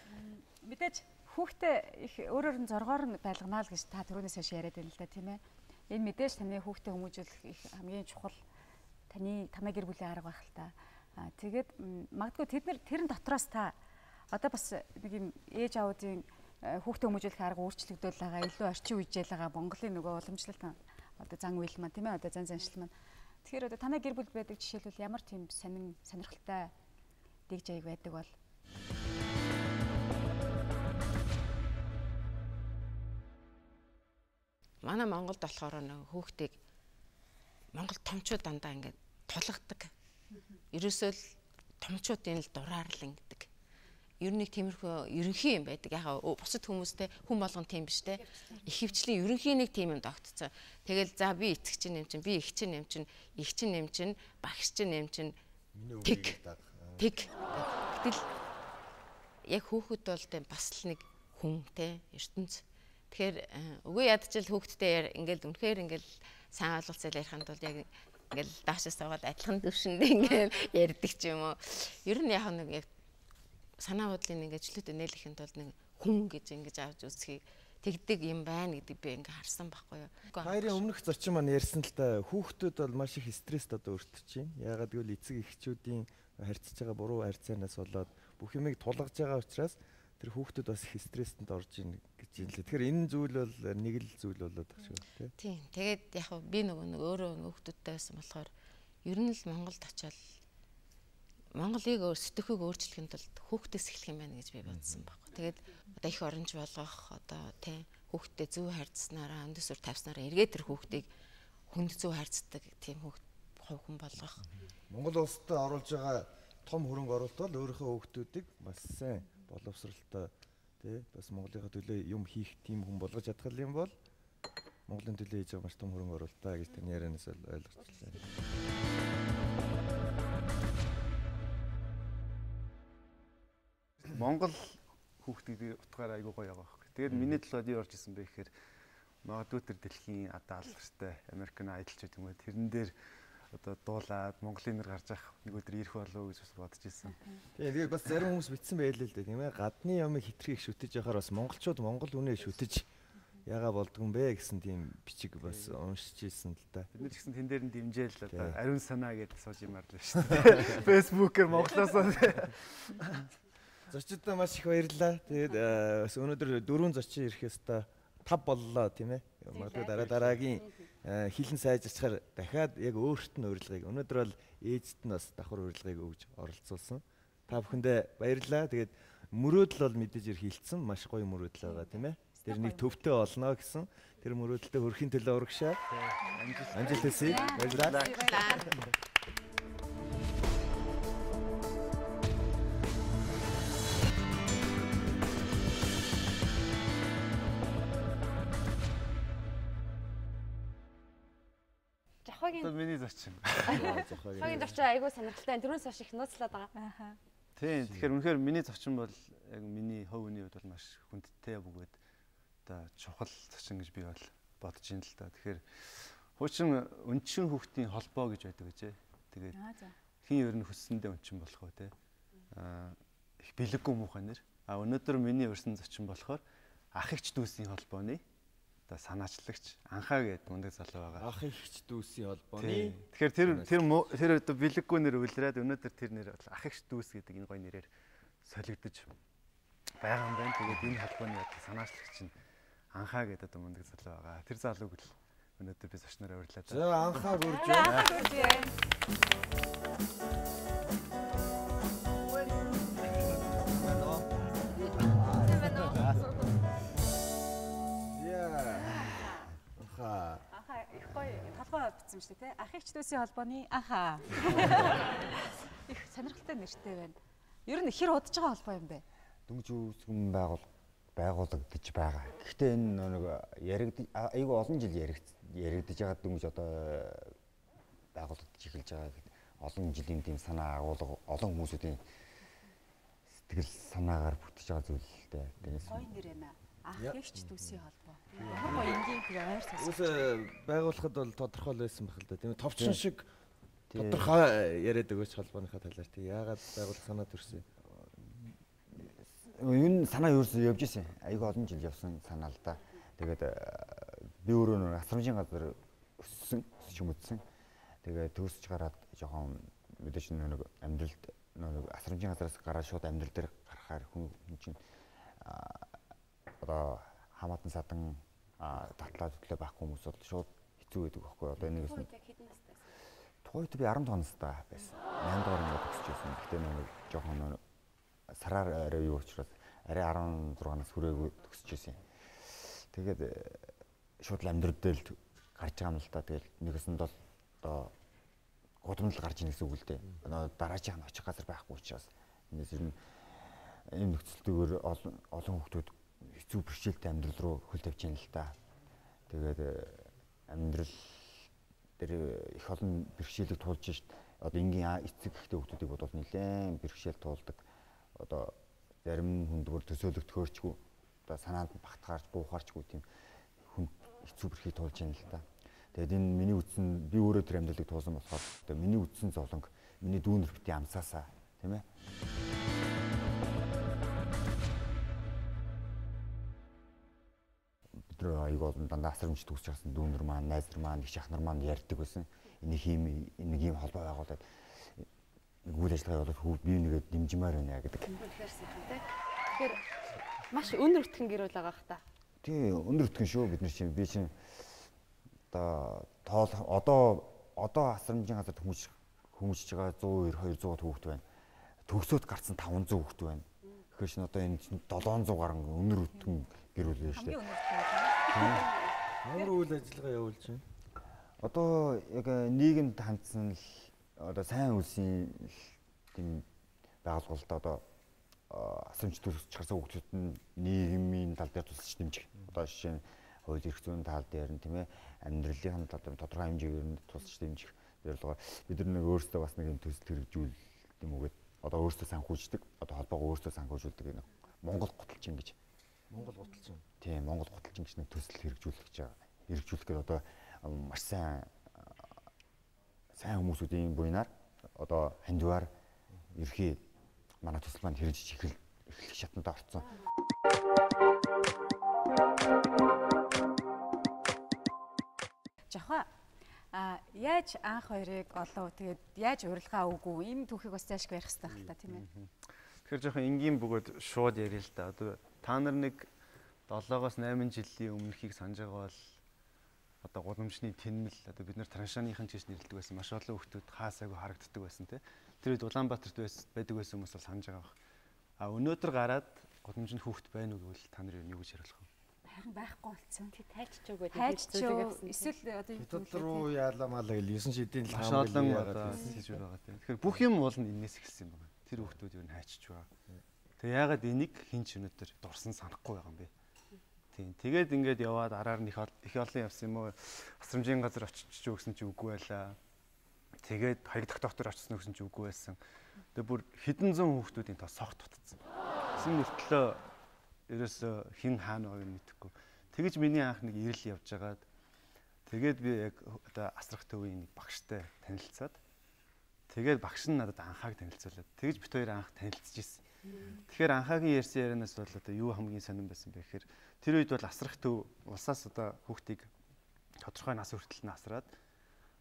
[SPEAKER 2] мэдээж хүүхдээ их өөрөөр нь зоргоор нь байлганаа л гэж та түрүүнээс хойш яриад байна л да тийм ээ. Энэ мэдээж таны хүүхдээ хүмүүжүүлэх их хамгийн чухал танай гэр бүлийн арга байх л та. Тэгээд магадгүй тэрэн дотроос та одоо бас нэг юм ээж аавуудын хүүхдээ хүмүүжүүлэх арга өөрчлөгдөөл байгаа, илүү орчин үеижэл байгаа Монголын нөгөө уламжлалт одоо зан үйл маань тийм ээ одоо заншил маань. Тэгэхээр одоо танай гэр бүл байдаг жишээлбэл ямар тийм сонирхолтой тэгж аяг байдаг бол
[SPEAKER 9] манай Монголд болохоор нэг хүүхдийг Монгол томчууд дандаа ингээд тулгадаг. Ерөөсөө л томчуудын л дураар л ингэдэг. Ер нь нэг тиймэрхүү ерөнхий юм байдаг. Яхаа бусад хүмүүстэй хүн болгон тийм биш те. Ихэвчлэн ерөнхий нэг тийм юм тогтцоо. Тэгэл за би эцэг чинь нэм чинь, би эх чинь нэм чинь, их чинь нэм чинь, багш чинь нэм чинь. Тэг. Гэтэл яг хүүхэд бол тийм бас л нэг хүн те ертөнц. Тэгэхээр үгүй ядчил хүүхдтэй ингээл үнэхээр ингээл сайн ойлголцол яриханд бол яг ингээл даашаас суугаад адилхан төвшөнд ингээл ярьдаг ч юм уу. Ер нь яг нэг яг санаа бодлын нэг ажлуудад нээлэхэд бол нэг хүн гэж ингэж авч үзхийг тэгдэг юм байна гэдэг би ингээ харсан байхгүй юу.
[SPEAKER 3] Хоёрын өмнөх зочин маань ярьсан л та хүүхдүүд бол маш их стресст одоо өртөж байна. Ягаад гэвэл эцэг эхчүүдийн харьцаж байгаа буруу харьцаанаас болоод бүх юмыг тулгаж байгаа учраас тэр хүүхдүүд бас их стресстэнд орж ийн гэж юм лээ. Тэгэхээр энэ зүйл бол нэг л зүйл болоод байгаа шүү дээ.
[SPEAKER 9] Тийм. Тэгээд яг би нөгөө өөрөө хүүхдүүдтэй байсан болохоор ер нь л Монголд очиад Монголыг сэтгэхүйг өөрчлөхийн тулд хүүхдээс эхлэх юм байна гэж би бодсон байхгүй. Тэгээд одоо их оронж болгох одоо тийм хүүхдтэй зөв харьцснараа өндөсөр тавьснараа эргээд тэр хүүхдийг хүнд зөв харьцдаг тийм хүн болгох.
[SPEAKER 3] Монгол улсад оруулж байгаа том хөрөнгө оруулалт бол өөрийнхөө хүүхдүүдийг бас сайн боловсралтай тий бас Монголынхаа төлөө юм хийх тийм хүн болгож чадах юм бол Монголын төлөө хийж байгаа маш том хөрөнгө оруулалтаа гэж таны ярианаас ойлгочихлаа.
[SPEAKER 5] Монгол хүүхдүүдийн утгаараа айгуу гоё байгаа байхгүй. Тэгээд миний төлөөд юу орж исэн бэ гэхээр магадгүй тэр дэлхийн одоо алдартай American Idol-ч юм уу тэрэн дээр одоо дуулаад Монголын нэр гарч явах нэг өдөр ирэх болов гэж бас бодож ирсэн.
[SPEAKER 3] Тэгээд бас зарим хүмүүс битсэн байлээ л дээ тийм ээ. Гадны ямыг хитрхийг шүтэж яхаар бас монголчууд монгол үнэ шүтэж яага болдгоо бэ гэсэн тийм бичиг бас уншиж ирсэн л да.
[SPEAKER 5] Бид нар ч гэсэн тэн дээр нь дэмжээл одоо ариун санаа гэдээ сууж юмар л шүү дээ. Facebook-ээр Монголоос
[SPEAKER 3] зочдод маш их баярлалаа. Тэгээд өнөөдөр 4 зочин ирэх ёстой 5 боллоо тийм ээ. Магадгүй дараагийн хилэн сайжирчаар дахиад яг өөрт нь урилгыг өнөөдөр бол ээжт нь бас давхар урилгыг өгж оролцуулсан. Та бүхэндээ баярлалаа. Тэгээд мөрөөдөл бол мэдээж хилцсэн маш гоё мөрөөдөл байгаа тийм ээ. Тэр нэг төвтэй олно гэсэн. Тэр мөрөөдөлтөд хөрхийн төлөө урагшаа. Амжилт хүсье. Баярлалаа.
[SPEAKER 5] Одоо миний зочин.
[SPEAKER 1] Зохиогийн зочин айгүй сонирхолтой. Түрүүнээс хойш их нууцлаад байгаа.
[SPEAKER 5] Тийм. Тэгэхээр үнэхээр миний зочин бол яг миний хувь хүний хувьд бол маш хүндтэй бөгөөд одоо чухал зочин гэж би бол бодож ин л та. Тэгэхээр хуучин өнчин хүүхдийн холбоо гэж байдаг гэж. Тэгээд хин ер нь хүссэндээ өнчин болох уу те. Их бэлэггүй муухай нэр. Өнөөдөр миний өрсөн зочин болохоор ах эгч дүүсийн холбооны одоо санаачлагч анхаа гэдэг мундаг залуу байгаа.
[SPEAKER 3] Ах эгч дүүсийн холбооны.
[SPEAKER 5] Тэгэхээр тэр одоо бэлэггүй нэр үлрээд өнөөдөр тэр нэр ах эгч дүүс гэдэг энэ гоё нэрээр солигдож байгаа юм байна. Тэгээд энэ холбооны одоо санаачлагч нь анхаа гэдэг одоо мундаг залуу байгаа. Тэр залууг л өнөөдөр би зочноор урьлаа.
[SPEAKER 3] За анхаа гүрж байна.
[SPEAKER 2] Анхаа их гоё толгой бичсэн шүү дээ, ах эгч дүүсийн холбооны анхаа. Их сонирхолтой нэртэй байна. Ер нь хэр удаж байгаа холбоо юм бэ?
[SPEAKER 11] Дөнгөж үүсгэн байгуулагдаж байгаа. Гэхдээ энэ нэг айгүй олон жил яригдж байгаа дөнгөж одоо байгуулагдаж эхэлж байгаа гэдэг олон жилийн тийм санаа агуулга олон хүмүүсийн сэтгэл санаагаар бүтэж байгаа зүйл л дээ.
[SPEAKER 2] Тэгээс гоё нэр юм аа. Ах эгч дүүсийн холбоо. Ямар гоё энгийн PR
[SPEAKER 3] сонсож. Байгуулахад бол тодорхой л байсан байх л да. Тийм товчхон шиг тодорхой яриад өгөөч холбооныхаа талаар тий. Яагаад байгуулах санаа төрсөн?
[SPEAKER 11] Энэ санаа ерөөсөө явж ирсэн. Айгүй олон жил явсан санаа л да. Тэгээд би өөрөө нэг асрамжийн газар өссөн, чимүдсэн. Тэгээд төгсөж гараад жоохон мэдээж нэг амьдралд нэг асрамжийн газараас гараад шууд амьдрал дээр гарахаар хүн чинь одоо хамаатан садан татлаа төтлөө байхгүй хүмүүс бол шууд хэцүү байдаг байхгүй одоо энэс Тухайд би 15 настай байсан. 8 дугаар ангид төгсөж байсан. Гэхдээ нэг жоохон сараар арай юу учраас арай 16-наас хүрээгүй төгсөж байсан. Тэгээд шууд л амьдрал дээр гарч байгаа юм л та. Тэгээд нэгэсэнд бол одоо гудамжлал гарч ийн гэсэн үг л дээ. Дараагийн очих газар байхгүй учраас энэс ер нь ийм нөхцөлтэйгээр олон хүмүүс хэцүү бэрхшээлтэй амьдрал руу хөл тавьж байна л та. Тэгээд амьдрал дээр их олон бэрхшээлийг туулж шít. Одоо энгийн эцэг ихтэй хүмүүсийг бодвол нэлээд бэрхшээл туулдаг. Одоо зарим хүн зүгээр төсөөлөгдөхөөрчгүй одоо санаанд багтахаарч буухаарчгүй тийм хүн хэцүү бэрхийг туулж байна л та. Тэгээд энэ миний үтсэн би өөрөө тэр амьдралыг туулсан болохоор одоо миний үтсэн зовлонг миний дүүнэр бити амсаасаа тийм ээ. Бид нар аяг болон дандаа асрамж төгсөж байсан дүүнэр маань, найз нар маань, их шахнар маань ярьдаг байсан. Энийг ийм холбоо байгуулад нэг үйл ажиллагаа явуулаад бие нэгээд дэмжмээр байна гэдэг.
[SPEAKER 1] Тэгэхээр маш өндөр өтгөн гэр бүл байгаа хта.
[SPEAKER 11] Тий, өндөр өтгөн шүү бид нар чинь би чинь одоо асрамжийн газар хүмүүжж байгаа 100 200 хүүхэд байна. Төгсөөд гарсан 500 хүүхэд байна. Тэгэхээр чинь одоо энэ 700 гаруй өндөр өтгөн гэр бүл шүү дээ.
[SPEAKER 3] Ямар үйл ажиллагаа явуулж байна?
[SPEAKER 11] Одоо яг нийгэмд хандсан л одоо сайн үлсийн тийм байгууллагад одоо асрамж төгсөж гарсан хүүхдүүд нь нийгмийн тал дээр тусалж дэмжих. Одоо жишээ нь хууль эрх зүйн тал дээр нь тийм ээ амьдралын тал дээр тодорхой хэмжээгээр нь тусалж дэмжих. Дээрэлгээр бид нар нэг өөрсдөө бас нэг юм төсөл хэрэгжүүл юм уу гэдэг одоо өөрсдөө санхүүждэг. Одоо холбоогоо өөрсдөө санхүүжүүлдэг энэ Монгол гуталчин гэж.
[SPEAKER 3] Монгол гуталчин.
[SPEAKER 11] Тийм Монгол гуталчин гэж нэг төсөл хэрэгжүүлэх гэж байгаа. Хэрэгжүүлэх гэдэг одоо маш сайн хүмүүсүүдийн буйнаар одоо хандиваар ерхий манай төсөл маань хэрэгжиж эхлэх шатанд орсон.
[SPEAKER 2] Жохоо яаж анх хоёрыг олов тэгээд яаж урилга өгөө энэ түүхийг бас заашгүй ярих хэрэгтэй байна та тийм ээ.
[SPEAKER 5] Тэгэхээр жоохон энгийн бөгөөд шууд ярил л да. Одоо та нар нэг 7-8 жилийн өмнөхийг санаж байгаа бол одоо гудамжны тэнмэл одоо бид нар траншааныхан ч гэж нэрлэдэг байсан. Маш олон хүмүүс хаасаагүй харагддаг байсан тий. Тэр үед Улаанбаатарт байдаг байсан хүмүүс бол санаж байгаа. А өнөөдөр гараад гудамжны хүүхэд байна уу гэвэл та нар юу гэж хариулах вэ?
[SPEAKER 2] Харин байхгүй болсон.
[SPEAKER 1] Тий тайчж өгөөд
[SPEAKER 2] эсвэл одоо
[SPEAKER 3] хятад руу яалаа малаа гэл 9 шидийн
[SPEAKER 5] лам олон одоо хийж байгаа тийм. Тэгэхээр бүх юм уул нь энэс эхэлсэн юм байна. Тэр хүүхдүүд юу хайчиж байгаа. Тэгээ яагаад энийг хинч өнөдөр дурсан санахгүй байгаа юм бэ? Тийм. Тэгээд ингээд яваад араар нь их олон явсан юм уу? Асрамжийн газар очиж өгсөн чи үгүй байлаа. Тэгээд хаягдах доктор очсон гэсэн чи үгүй байсан. Тэгээ бүр хэдэн зуун хүүхдүүдийн тоо согт тутцсан. Эсэм мөртлөө ерөөсө хин хаана байгааг мэдэхгүй. Тэгэж миний анх нэг ирэл явж байгаад тэгээд би яг одоо асрах төвийн нэг багштай танилцаад тэгээд багш нь надад анхааг танилцуулаад тэгэж бит хоёр анх танилцж ирсэн. Тэгэхээр анхаагийн ярьсан ярианаас бол одоо юу хамгийн сонирн байсан бэ гэхээр тэр үед бол асрах төв улсаас одоо хүүхдийг тодорхой нас хүртэл нь асраад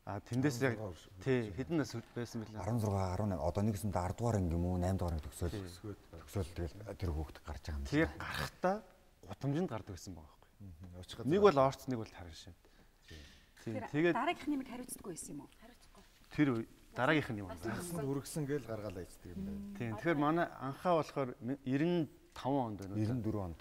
[SPEAKER 5] тэндээс яг тий хэдэн нас байсан бэлээ
[SPEAKER 11] 16 18 одоо нэгсэнд 10 дугаар анги юм уу 8 дугаар анги төгсөөл тэгэл тэр хүүхд гарч байгаа юм.
[SPEAKER 5] Тэгээ гарахтаа гудамжинд гардаг гэсэн байгаа байхгүй. Нэг бол орц нэг бол таран шин.
[SPEAKER 2] Тэгээд дараагийнх нэмийг хариуцдаггүй байсан юм уу?
[SPEAKER 5] Хариуцахгүй. Тэр дараагийнх нь юм байна.
[SPEAKER 3] Хүргсэн гээл гаргаалаа ичдэг юм байна.
[SPEAKER 5] Тийм. Тэгэхээр манай анхаа болохоор 95 онд байна уу?
[SPEAKER 11] 94 онд.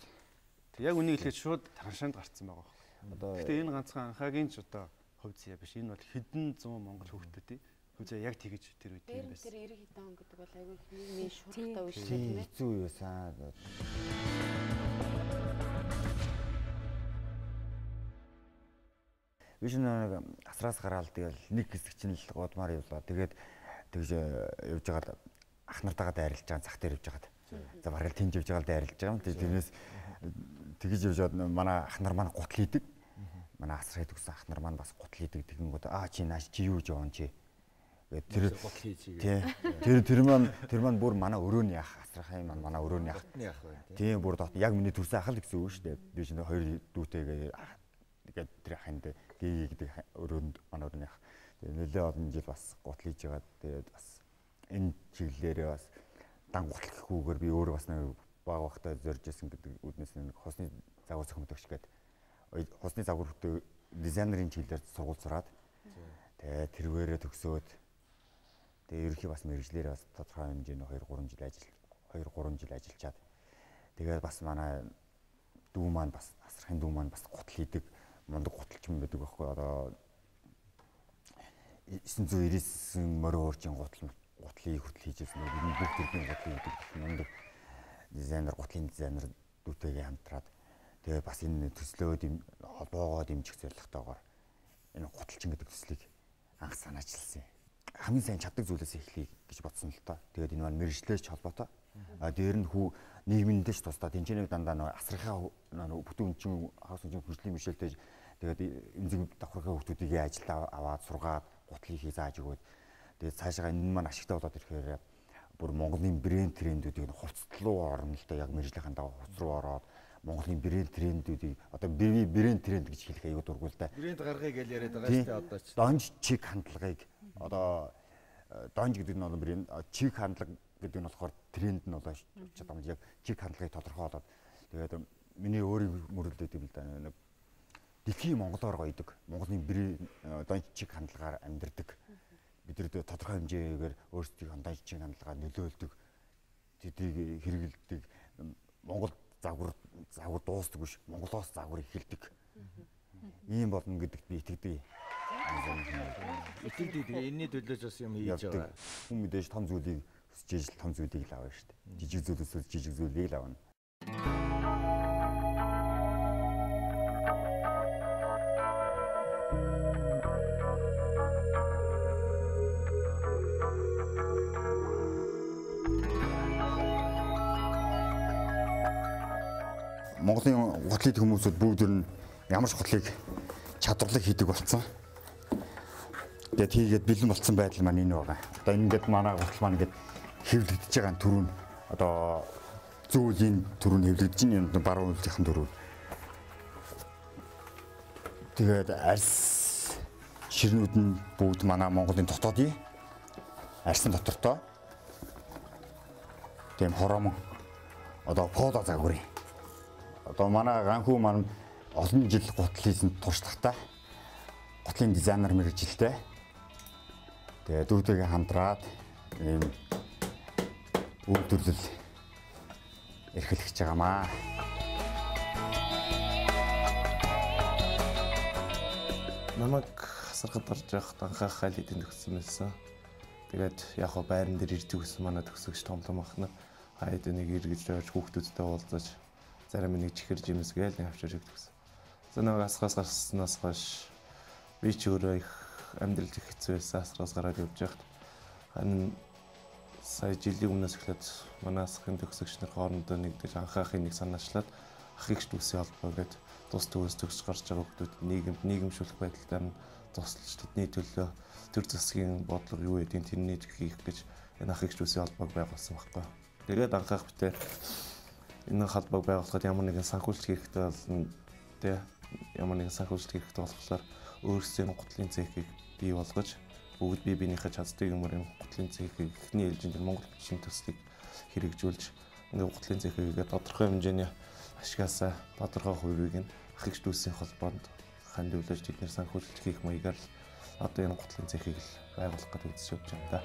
[SPEAKER 5] Тэг яг үнийг хэлэхэд шууд траншаанд гарцсан байгаа байхгүй. Одоо гэхдээ энэ ганцхан анхаагийн ч одоо хувь заяа биш. Энэ бол хэдэн зуун монгол хүүхдүүдийн хувь заяа яг тэгэж тэр үед юм байсан.
[SPEAKER 1] Тэр 90 хэдэн он гэдэг бол айгүй нийгмийн шуурхтай үе шүү дээ тийм ээ.
[SPEAKER 11] Хэцүү байсан. Биш нэг асраас гараал тэгэл нэг хэсэг чинь л годмаар явлаа. Тэгээд тэгж явж байгаад ах нартайгаа дайрлаж байгаа зах дээр явж байгаад. За барил тэнд явж байгаад дайрлаж байгаа юм. Тэрнээс тэгж явж байгаад манай ах нар маань гутал хийдэг. Манай асраа хийдэг гэсэн ах нар маань бас гутал хийдэг. Тэгэнгүүт чи нааш чи юу жоон чи. Тэр гутал хийж. Тэр маань бүр манай өрөөний ах асрахын маань манай өрөөний ах. Тийм бүр дот яг миний төрсөн ах л гэсэн үг шүү дээ. Би чинь хоёр дүүтэйгээ тэгээд тэр ханд гээ гэдэг өрөөнд манай өрөөний ах. Тэгээд нэлээ олон жил бас гутал хийж байгаа. Тэгээд бас энэ чиглэлээрээ бас дан гутал гэхгүйгээр би өөрөө бас нэг баг багтаа зорж исэн гэдэг үднэс нэг хосны загвар зохиомжтой гэдэг. Хосны загвар хөтөө дизайнерын чиглэлээр сургууль сураад Тэгээ тэрвэрээ төгсөөд тэгээ ерөнхий бас мэрэгжлэр бас тодорхой хэмжээний 2-3 жил ажиллачаад тэгээд бас манай дүү маань бас асрахын дүү маань бас гутал хийдэг мундаг гуталчин байдаг байхгүй одоо 999 морин хуурчин гутлыг хүртэл хийжсэн нэг бүх төрлийн гутлыг хийдэг мундаг дизайнер гутлын дизайнер дүүтэйгээ хамтраад тэгээ бас энэ төслөө холбоогоо дэмжих зорилготойгоор энэ гуталчин гэдэг төслийг анх санаачилсан. Хамгийн сайн чаддаг зүйлээс эхлэе гэж бодсон л тоо. Тэгээд энэ маань мэрэгчлээч холбоотой. Дээр нь нийгэмдээч тусдаа тэнцэнэ дандаа асрахаа бүтэн үнчин хагас үнчин хөгжлийн бишэлтэй тэгээд эмзэг давхаргын хүмүүсийг ажилдаа аваад сургаад гутлыг хий зааж өгөөд тэгээд цаашаа энэ маань ашигтай болоод ирэхээр бүр Монголын брэнд трендүүдийг хувцатлуу орно л да яг мэрэгжлийн дагуу хувц руу ороод Монголын брэнд трендүүдийг одоо брэнд тренд гэж хэлэх аюул дургуул да. Брэнд гаргая гэж яриад байгаа шүү дээ одоо ч. Донж чиг хандлагыг одоо донж гэдэг нь бол брэнд чиг хандлага гэдэг нь болохоор тренд нь болоо чадам яг чиг хандлагыг тодорхойлоод тэгээд миний өөрийн мөрөлдөд юм л да нэг дэлхийн монголоор гоёдаг Монголын брэнд донж чиг хандлагаар амьдардаг бид нар тодорхой хэмжээгээр өөрсдийн донж чиг хандлагаар нөлөөлдөг тэдийг хэрэгэлдэг Монгол загвар дуустдаг биш Монголоос загвар эхэлдэг ийм болно гэдэгт би итгэдэг. Итгэдэг энэний төлөөс бас юм хийж байгаа. Хүн мэдээж том зүйлийг хүсэж ижил том зүйлийг л авна шүү дээ. Жижиг зүйлээс жижиг зүйлийг л авна. Монголын гутлын хүмүүсүүд бүгд нь ямар ч гутлыг чадварлаг хийдэг болсон. Тэгээд хийгээд бэлэн болсон байдал маань энэ байгаа. Одоо ингээд манай гутал маань ингээд хэвлэгдэж байгаа түрүү нь одоо зүүлийн түрүү нь хэвлэгдэж байна баруун үлийнхэн түрүү. Тэгээд арьс ширнүүд нь бүгд манай Монголын дотоодын арьсан дотортой. Тийм хоромон одоо поло загварын одоо манай ганхүү маань олон жил гутал хийсэн туршлагатай гутлын дизайнер мэрэгжилтэй. Тэгээд дүүтэйгээ хамтраад ийм үйлдвэрлэл эрхлэж байгаамаа.
[SPEAKER 12] Намайг хасархад орж явахад анхаах хайл эдийн төгссөн байсан. Тэгээд яг хоо байран дээр ирдэг гэсэн манай төгсөгч томлом ахна хайд нэг эргэж явж хүүхдүүдтэй уулзаж зарим нэг чихэр жимс гээл нэг авчирч өгсөн. Зэнэг асгаас гарснаас хойш би ч өөрөө их амьдрал их хэцүү байсан. Асгаас гараад явж байхад харин сая жилийн өмнөөс эхлээд манай асхын төгсөгч нар хоорондоо нэгдэж анхаахын нэг санаачлаад ахыгч дүүсийн холбоо гэдэг тус төвөөс төгсөж гарч байгаа хүмүүс нийгэмшүүлэх байдалтай нь туслаж тэдний төлөө төр засгийн бодлого юу гэдгийг тэрний хийх гэж энэ ахыгч дүүсийн холбоог байгуулсан байхгүй. Тэгээд анхаах битээ энэ холбоог байгуулахад ямар нэгэн санхүүжилт хэрэгтэй болно тэ ямар нэгэн санхүүжилт хэрэгтэй болохоор өөрсдийн гутлын цехийг бий болгож бүгд биенийхээ чаддаг юмрын гутлын цехийг эхний ээлжинд Монгол бичгийн төслийг хэрэгжүүлж ингээ гутлын цехийг тодорхой хэмжээний ашигасаа тодорхой хувийг нь ахыгч дүүсийн холбоонд хандивлаж тэдний санхүүжилт хийх маягаар одоо энэ гутлын цехийг л байгуулах гэж үзэж явж байна да.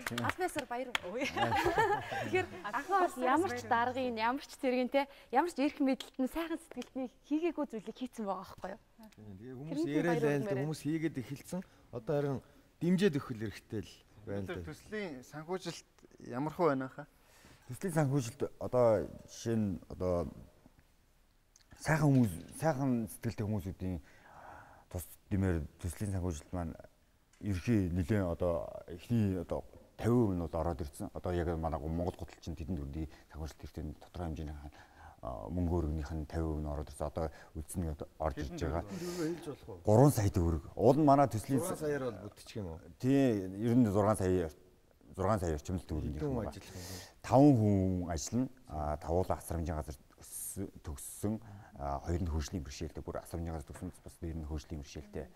[SPEAKER 1] Албасаар баяр. Тэгэхээр анхаа бас ямар ч даргын, ямар ч зэргийн те, ямар ч эрх мэдэлтэн сайхан сэтгэлтний хийгээгүй зүйлийг хийцэн байгаа байхгүй юу?
[SPEAKER 3] Тэгээ хүмүүс яриад байл да хүмүүс хийгээд эхэлсэн. Одоо харин дэмжээд өгөх хэрэгтэй л байна да.
[SPEAKER 5] Төслийн санхүүжилт ямар хөө байна хаа?
[SPEAKER 11] Төслийн санхүүжилт одоо жишээ нь одоо сайхан сэтгэлтэй хүмүүсүүдийн тус дэмээр төслийн санхүүжилт маань ерхий нэлээд одоо эхний одоо 50% нь бол ороод ирсэн. Одоо яг манай Монгол гуталчин тэдэнд үрдий санхүүжилт хэрэгтэй тодорхой хэмжээний мөнгө өргөнийх нь 50% нь ороод ирсэн. Одоо үлдсэн орж ирж байгаа. 3 сая төгрөг. Уул нь манай төслийн
[SPEAKER 3] 6 саяар бол бүтчих юм уу?
[SPEAKER 11] Тий, ер нь 6 сая орчим л төгрөг юм байна. 5 хүн ажиллана. Тавуулаа асрамжийн газар төгссөн, 2 нь хөгжлийн бэрхшээлтэй, бүр асрамжийн газар төгссөн бас 2 нь хөгжлийн бэрхшээлтэй.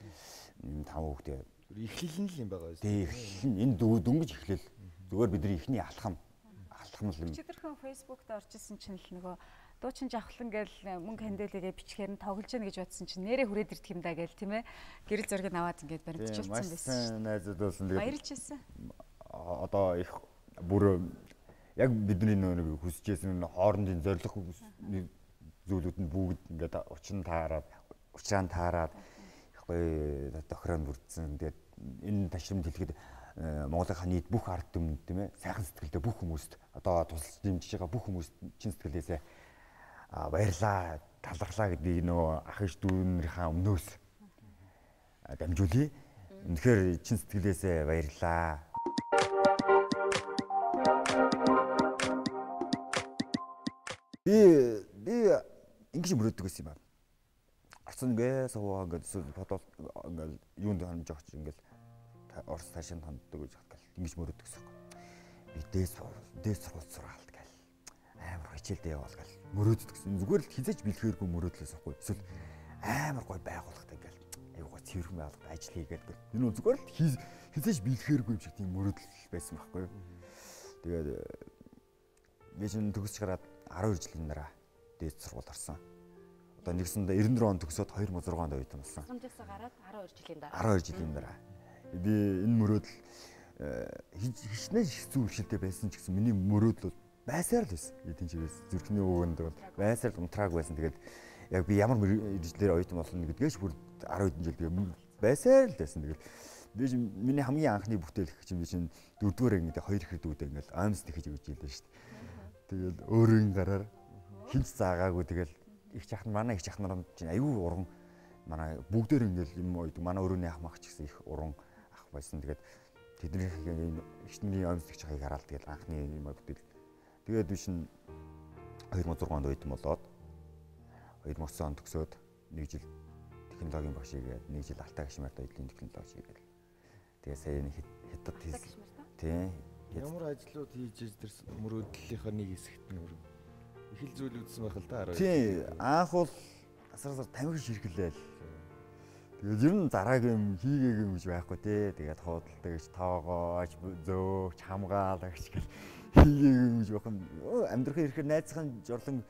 [SPEAKER 11] 5 хүүхдээ
[SPEAKER 3] эхлэл нь л юм байгаа.
[SPEAKER 11] Тий, эхлэл нь энэ дөнгөж эхлэл. Зүгээр бидний ихний алхам л юм.
[SPEAKER 2] Өчигдөрхөн Facebook-д орж исэн чинь л нөгөө дуучин жавхлан гээл мөнгө хандилгээ бичгээр нь тоглож яана гэж бодсон чинь нэрээ хүрээд ирдэг юм да гээл тийм ээ. Гэрэл зургийг аваад ингээд баримтжуулсан байсан.
[SPEAKER 11] Найзууд болсон. Тэгээд
[SPEAKER 2] баярлж байсан.
[SPEAKER 11] Одоо их бүр яг бидний нэг хүсэжсэн хоорондын зориг зүйлүүд нь бүгд ингээд учраан таарад их гоё тохирон бүрдсэн. Тэгээд энэ ташрамд хэлэхэд Монголынхаа нийт бүх ард түмэнд тийм ээ сайхан сэтгэлтэй бүх хүмүүст одоо тусалж дэмжиж байгаа бүх хүмүүст чин сэтгэлээсээ баярлаа, талархлаа гэдгийг нөгөө ах иш дүүнийхээ өмнөөс дамжуулъя. Үнэхээр чин сэтгэлээсээ баярлаа. Би ингэж мөрөддөг гэсэн юм байна. Арцсан ингээ суваа ингээд фото ингээд юунд хонж огч ингээд Орос цаашаа ханддаг гэж боддог. Ингэж мөрөддөг гэсэн юм. Би дээс сургаалт гэл амар хичээлдээ яваал гэл мөрөөддөг гэсэн. Зүгээр л хизээж бэлгээргүй мөрөөдлөөс ахгүй. Эсвэл амар гой байгууллагатай гэл айгуу гой цэвэрхэн байгууллагад ажил хийгээд гэл. Энэ зүгээр л хизээж бэлгээргүй юм шиг тийм мөрөөдөл байсан байхгүй юу. Тэгээд би чинь төгсөж гараад 12 жилийн дараа дээд сургууль орсон. Одоо нэгсэндээ 94 он төгсөөд 2006 онд оюутан болсон.
[SPEAKER 1] Сургамжаас гараад 12 жилийн дараа.
[SPEAKER 11] 12 жилийн дараа. Би энэ мөрөөдөл хичнээн хэцүү хуршилтэй байсан ч гэсэн миний мөрөөдөл байсаар л байсан. Эдийн чигээс зүрхний өвөнд бол байсаар л унтрааг байсан. Тэгээд яг би ямар мэргэжлэр оюутан болно гэдгээс бүр 10 жил тэгээд байсаар л байсан. Тэгээд би миний хамгийн анхны бүтээл гэх юм чинь 4-р ангид 2 их дүүдээ ингээл аимс тэгэж өгч ийлээ шүү дээ. Тэгээд өөрийн гараар хинч заагаагүй тэгээд их чахна манай их чахнаар чинь аюу уран манай бүгдээр ингээл юм ойд манай өрөөний ах мах ч гэсэн их уран ах байсан. Тэгээд тэдний ихний аимс тэгж хайг хараад тэгээд анхны юм бүтээл. Тэгээд би чинь 2006 онд оюутан болоод 2009 онд төгсөөд 1 жил технологийн багш хийгээд 1 жил Алтай гашмарт оюутлын технологи хийгээд тэгээд сая хятад хийсэн. Тийм.
[SPEAKER 3] Ямар ажлууд хийж тэр мөрөөдлийнхаа нэг хэсэгт нь их л зүйл үзсэн байх л да 12.
[SPEAKER 11] Тийм. Анх бол асар тамхи ширхлээл. Тэгээд ер нь зараагийн хийгээгүй юм гэж байхгүй те. Тэгээд худалдаг гэж тоогооч зөөгч хамгаалагч гэл хийгээгүй юм гэж байхгүй. Амьдрахын ирэхээр найзхан жорлон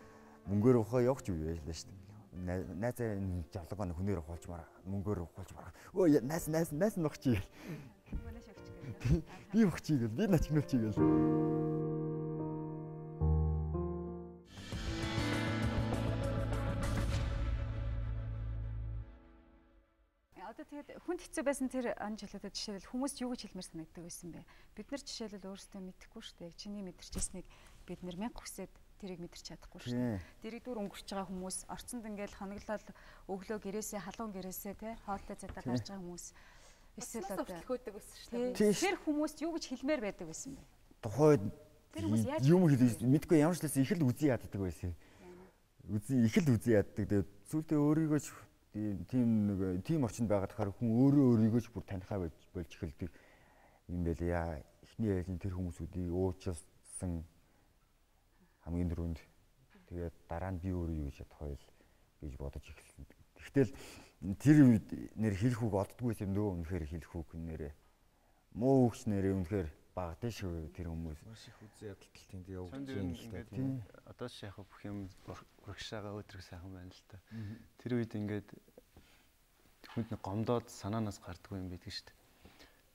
[SPEAKER 11] мөнгөөр ухаа явах ч үе байлаа шүү дээ. Найзаа энэ жорлогоо хүнээр ухуулчмаар мөнгөөр ухуулчмаар. Өө найз нөх чи. Би өгч игээл би начгнуулч игээл.
[SPEAKER 2] Одоо тэгээд хүнд хэцүү байсан тэр он жилүүдэд жишээлбэл хүмүүс юу гэж хэлмээр санагддаг байсан бэ? Бид нар жишээлбэл өөрсдөө мэдэхгүй шүү дээ. Чиний мэдэрчээснийг бид нар 1000 хүсээд тэрийг мэдэрч чадахгүй шүү дээ. Дэрэг дүүр өнгөрч байгаа хүмүүс орцонд ингээл хоноглол өглөө гэрээсээ халуун гэрээсээ те хоолтой задаа гарч байгаа хүмүүс эсвэл одоо
[SPEAKER 1] хөдөг байсан шүү дээ.
[SPEAKER 2] Тэр хүмүүст юу гэж хэлмээр байдаг байсан бэ?
[SPEAKER 11] Тухайд юм хэлж мэдгүй ямар ч талаас их л үзий яддаг байсан. Их л үзий яддаг. Тэгээд сүүлдээ өөрийгөө тийм орчинд байгаа тохиол хүн өөрийгөө ч бүр танихаа болж эхэлдэг юм байл яа. Эхний айлын тэр хүмүүсүүдийг уучлсан хамгийн дөрөнд тэгээд дараа нь би өөрөө юу гэж ядах байл гэж бодож эхэлсэн. Тэгтэл тэр үед нэр хэлэх үг олддгүй юм дөө. Үнэхээр хэлэх үг нэрээ муу үгч нэрээ үнэхээр баг тийш тэр хүмүүс
[SPEAKER 3] маш их үзий ядалтал тэнд явж байгаа юм л та.
[SPEAKER 5] Одоо ч яг бүх юм урагшаага өдрөг сайхан байна л та. Тэр үед ингээд хүнд нэг гомдоод санаанаас гардгүй юм байдаг шүү дээ.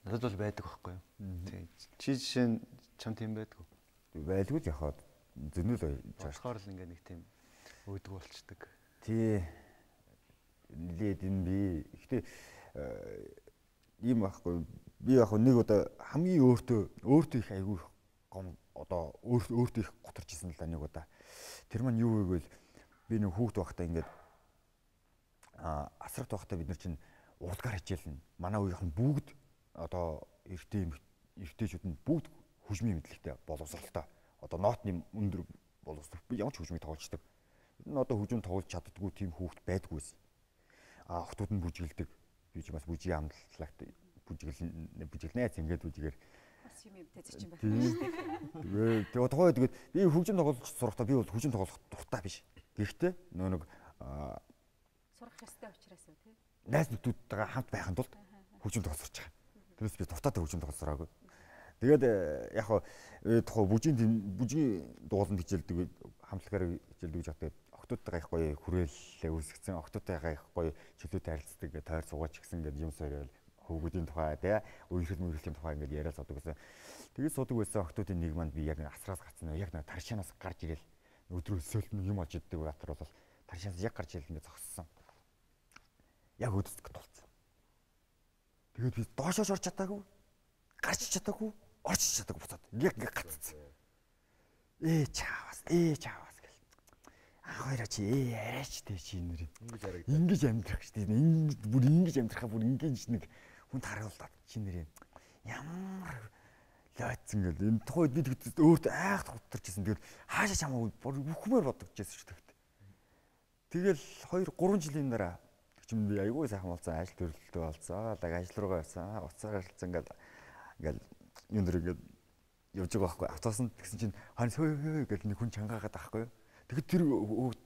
[SPEAKER 5] Надад бол байдаг байхгүй юу? Тийм. Чи жишээ нь чам тийм байдгүй.
[SPEAKER 11] Байлгүй л яхаад зөнөөл
[SPEAKER 5] болохоор л ингээд нэг тийм өөдөг болчдөг.
[SPEAKER 11] Тий. Нилээд энэ би ихтэй ийм байхгүй. Би яг нэг удаа хамгийн өөртөө их айгүй гом одоо өөртөө их готарч исэн л да нэг удаа. Тэр маань юу вэ гэвэл би нэг хүүхд байхдаа ингээд асрагт байхдаа бид нар чинь уралгаар хичээлнэ. Манай үеийнх нь бүгд одоо эртээчүүд нь бүгд хөгжмийн мэдлэгтэй боловсралтай. Одоо ноотны өндөр боловсрал би ямар ч хөгжмийг тоглолцдог. Энэ одоо хөгжим тоглож чаддаггүй тийм хүүхд байдгүйсэн. Охтууд нь бүжиглдэг. Би ч бас бүжиг амтлагт бүжиглнэ зингээд бүжигээр
[SPEAKER 2] бас юм мэдээж чинь байна.
[SPEAKER 11] Тэгээд тухайд тэгээд би хөгжим тоглож сурахдаа би бол хөгжим тоглох дуртай биш. Гэхдээ нэг
[SPEAKER 2] сурах ёстой учраас үү тий.
[SPEAKER 11] Найз нөхдүүдтэйгээ хамт байхын тулд хөгжим тоглож сурч байгаа. Тэрээс би дуртай хөгжим тоглож сураагүй. Тэгээд яг хоо тухай бүжгийн дууланд хичээлдэг хамтлагаараа хичээлдэг гэж боддог. Октоодтойгоо их гоё хүрээлэлээ үүсгэсэн. Октоодтойгоо их гоё чөлөөтэй харилцдаг, тойр суугаач гэсэн ингээд юм сорил хөвгүүдийн тухай тий үерхлийн тухай ингээд яриад суудаг гэсэн. Тэгээд суудаг байсан октоодын нэг манд би яг асраас гацсан. Яг нэг таршаанаас гарч ирэл өдрөө өсөөлт юм олж иддэг батар бол таршаанаас яг гарч ирэл ингээд зогссон. Яг өдөсгөх тулцсан. Тэгээд би доошоош орч чадаагүй. Гарч чадаагүй. Орч чадаагүй буцаад яг гацсан. Чаавас гэл. Хоёроо чи арайч дээ чи нэр. Ингэж амьдрах шүү дээ. Ингэж бүр ингэж амьдрахаа бүр ингэж нэг хүнд харуулдаг чи нэр. Ямар лайцсан гэл. Энэ тухайд би тэгт өөртөө айхт хутарчсэн. Тэгэл хаашаа чамаа бүхмээр бодогдчихсэн шүү дээ. Тэгэл 2-3 жилийн дараа чим би айгүй сайхан болсон ажил төрөлтөө болсон. Даг ажил руугаа явсан. Уцаар харилцсан ингээл юм дэр ингээд явж байгаа байхгүй. Автобусанд тэгсэн чинь хань хөө гэл нэг хүн чангаагаад байхгүй. Тэгэхэд тэр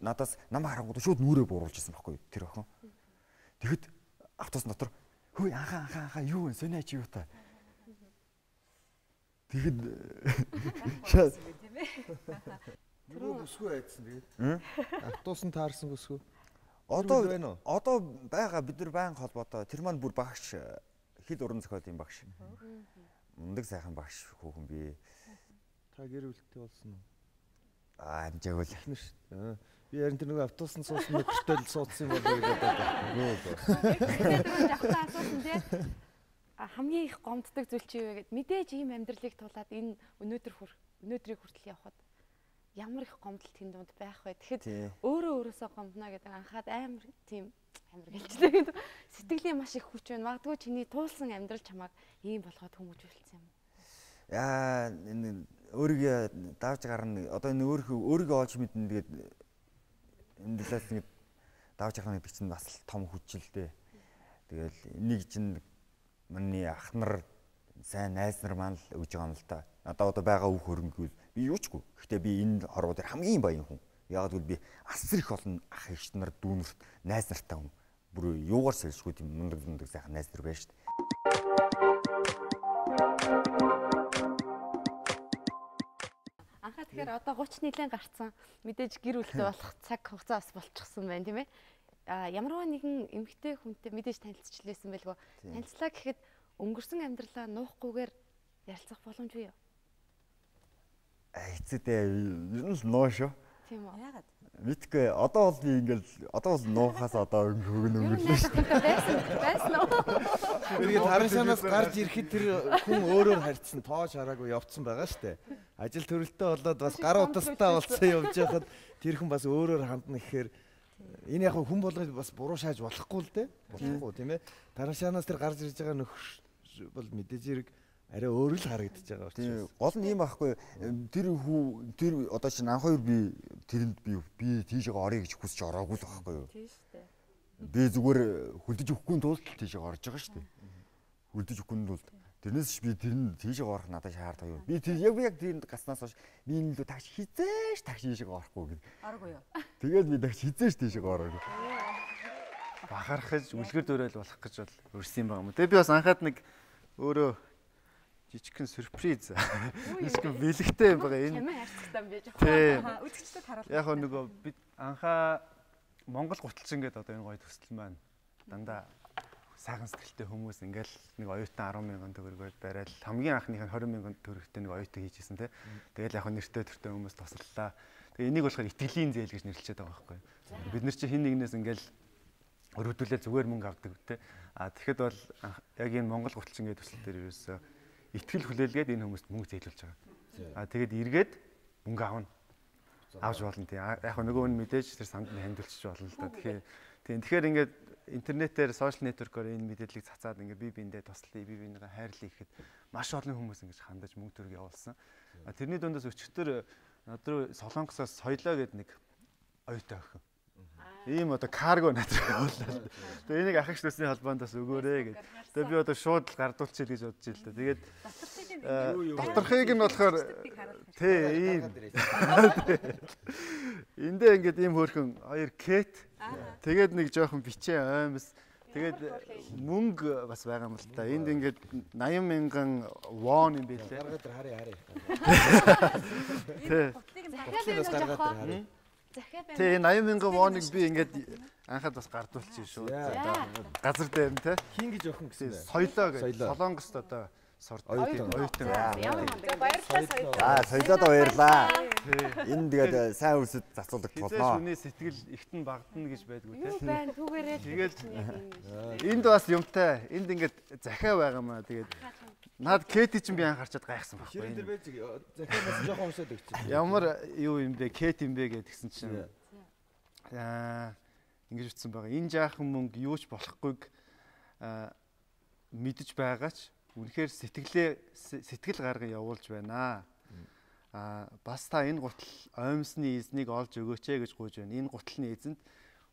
[SPEAKER 11] надаас намаа харангууд шууд нүрээ бууруулж ирсэн байхгүй тэр охин. Тэгэхэд автобус дотор хөөе анхаа юу вэ сониач юу та. Тэгэхэд
[SPEAKER 3] Түрүү бүсгүй айдсан тэгээд. Автобусан таарсан бүсгүй.
[SPEAKER 11] Одоо байгаа бид нар баян холбоотой. Тэр маань бүр багш хэл уран зохиолын багш. Мундаг сайхан багш хүүхэн би.
[SPEAKER 3] Та гэр бүлтэй болсон уу?
[SPEAKER 11] Амжаагүй л
[SPEAKER 3] ихнэр шүү. Би ярин тэр нэг автобусанд суусан нөхөртэй суудсан юм болоо гэдэг
[SPEAKER 1] байна. Жахтаа асуусан тий. Хамгийн их гомддог зүйл чи юу вэ гэд мэдээж ийм амьдралыг тулаад энэ өнөөдрийг хүртэл явхад ямар их гомдол тэнд донд байх вэ? Тэгэхэд өөрөөсөө гомдно гэдэг анхаад амар гэлжлээ гэдэг. Сэтгэлийн маш их хүч байна. Магадгүй чиний туулсан амьдрал чамайг ийм болгоод хүмүүжүүлсэн юм уу?
[SPEAKER 11] Яа энэ өөрийгөө давж гарна. Одоо энэ өөрийгөө олж мэднэ тэгээд энэ дэлээс ингэ давж гарна гэдэг чинь бас том хүч л дээ. Тэгэл нэг чинь миний ах нар сайн найз нар маань л өгж байгаа юм л та. Одоо байгаа үг хөрөнгөл би юучгүй. Гэхдээ би энэ хорвоо дээр хамгийн баян хүн. Яг л би асар их олон ах эгч нар дүүнэрт найз нартай хүн. Бүр юугаар сэлшгүй тийм мундаг сайхан найз нар байна шүү дээ.
[SPEAKER 1] Анхаа тэгэхээр одоо 30 нилийн гарцсан мэдээж гэр бүлтэй болох цаг хугацаа бас болчихсон байна тийм ээ. Ямарваа нэгэн эмэгтэй хүнтэй мэдээж танилцчихлээсэн байлгүй. Танилцлаа гэхэд өнгөрсөн амьдралаа нуухгүйгээр ярилцах боломжгүй юу?
[SPEAKER 11] Эцэдээ ер нь л нуу шүү.
[SPEAKER 1] Тийм үү? Яагаад?
[SPEAKER 11] Мэдгүй одоо бол би ингээл одоо бол нуухаас одоо өнгөрнө шүү.
[SPEAKER 1] Байсан уу?
[SPEAKER 3] Тэгээд харашаанаас гарч ирэхэд тэр хүн өөрөөр харьцсан тоож хараагүй явцсан байгаа шүү дээ. Ажил төрөлтөө болоод бас гар утастай болцсон явж байхад тэр хүн бас өөрөөр хандна гэхээр энэ яг хүн болгонд бас буруу шааж болохгүй л дээ. Болохгүй тийм ээ. Тарашаанаас тэр гарч ирж байгаа нөхөр бол мэдээж хэрэг арай өөр л харагдаж байгаа учраас.
[SPEAKER 11] Гол нь юм байхгүй. Тэр одоо чинь анх хоёр би тэрэнд би тийшээ орё гэж хүсч ороогүй л байхгүй юу? Тийм шүү дээ. Би зүгээр хүлдэж өгөхгүй тулд тийшээ орж байгаа шүү дээ. Хүлдэж өгөхгүй тулд. Тэрнээс би тэрэнд тийшээ орох надад шаардлагатай юу? Би тэр яг тэрэнд гаснаас хойш би энэ лөө тагч хизээш тагч тийшээ орохгүй гэд.
[SPEAKER 2] Орохгүй юу?
[SPEAKER 11] Тэгээд би тагч хизээш тийшээ ороог.
[SPEAKER 5] Бахархаж үлгэр дуурайл болох гэж бол өрсөн юм байна. Тэгээ би бас анхаад нэг өөрөө жижигхэн сюрприз. Жижигхэн бэлэгтэй юм байгаа энэ.
[SPEAKER 1] Чамаа хайрцагтай юм байж байгаа.
[SPEAKER 2] Үзэгчдэд харуулах.
[SPEAKER 5] Яг нөгөө бид анхаа Монгол гуталчин гэдэг одоо энэ гоё төсөл маань дандаа сайхан сэтгэлтэй хүмүүс ингээл нэг оюутан 10,000 төгрөгөөр барайл хамгийн анхных нь 20,000 төгрөгтэй нэг оюутан хийжсэн тий. Тэгэл яг нэртэй төртэй хүмүүс тослоллаа. Тэгээ энийг болохоор итгэлийн зээл гэж нэрлэчихэд байгаа байхгүй. Бид нар чи хин нэгнээс ингээл өрөвдүүлээ зүгээр мөнгө авдаг тий. Тэгэхэд бол яг энэ Монгол гуталчин гэдэг төсөл дээр ерөөсөө итгэл хүлээлгээд энэ хүмүүст мөнгө зээлүүлж байгаа. Тэгээд эргээд мөнгө авна. Авч болно тий. Яг нөгөө нь мэдээж тэр санд нь хандуулчих болно л да. Тэгэхээр ингээд интернетээр сошиал нэтворкоор энэ мэдээллийг цацаад ингээд бие биендээ туслая, бие биенийгээ хайрлая гэхэд маш олон хүмүүс ингэж хандаж мөнгө төгрөг явуулсан. Тэрний дундаас өчигдөр над Солонгосоос соёлоо гэдэг нэг оюутан охин. Ийм одоо карго надраа явууллаа. Тэгээ энийг ах эгч төсний холбоонд бас өгөөрэй гэдэг. Тэгээ би одоо шууд гардуулчих гэж бодож илээ. Тэгээд доторхыг нь болохоор тий ийм. Эндээ ингээд ийм хөөрхөн хоёр кет. Тэгээд нэг жоохон бичээ аймс. Тэгээд мөнгө бас байгаа юм л та. Энд ингээд 80 мянган вон юм байлээ.
[SPEAKER 3] Гаргаад тэр харъя.
[SPEAKER 5] Тий.
[SPEAKER 3] Бодлоос гаргаад тэр харъя.
[SPEAKER 5] Тий 80 мянган воныг би ингээд анхаад бас гардуулчих шүү. Газар дээр нь тий.
[SPEAKER 3] Хин гэж охин гэсэн.
[SPEAKER 5] Соёлоо гэж. Солонгост одоо оюутан.
[SPEAKER 2] Ямар мундаг. Баярлалаа соёлоо.
[SPEAKER 11] Соёлоод баярлаа. Энэ тэгээд сайн үсэд зацуулдаг
[SPEAKER 5] толноо. Тэсээс хүний сэтгэл ихтэн багдана гэж байдгүй тий.
[SPEAKER 1] Юу байна түүгээрээ.
[SPEAKER 5] Тэгээд энд бас юмтай. Энд ингээд захиа байгаа маа. Тэгээд наад Кэти чинь би анх харчаад гайхсан байхгүй.
[SPEAKER 3] Ширэн дээр байж захиа бас жоохон өмсөд өгч.
[SPEAKER 5] Ямар юу юм бэ? Кэт юм бэ гэдгсэн чинь ингэж утсан байгаа. Энэ жаахан мөнгө юу ч болохгүйг мэдж байгаач үнэхээр сэтгэл гарган явуулж байна. Бас та энэ гутал оймсны эзнийг олж өгөөч гэж гуйж байна. Энэ гуталны эзэнд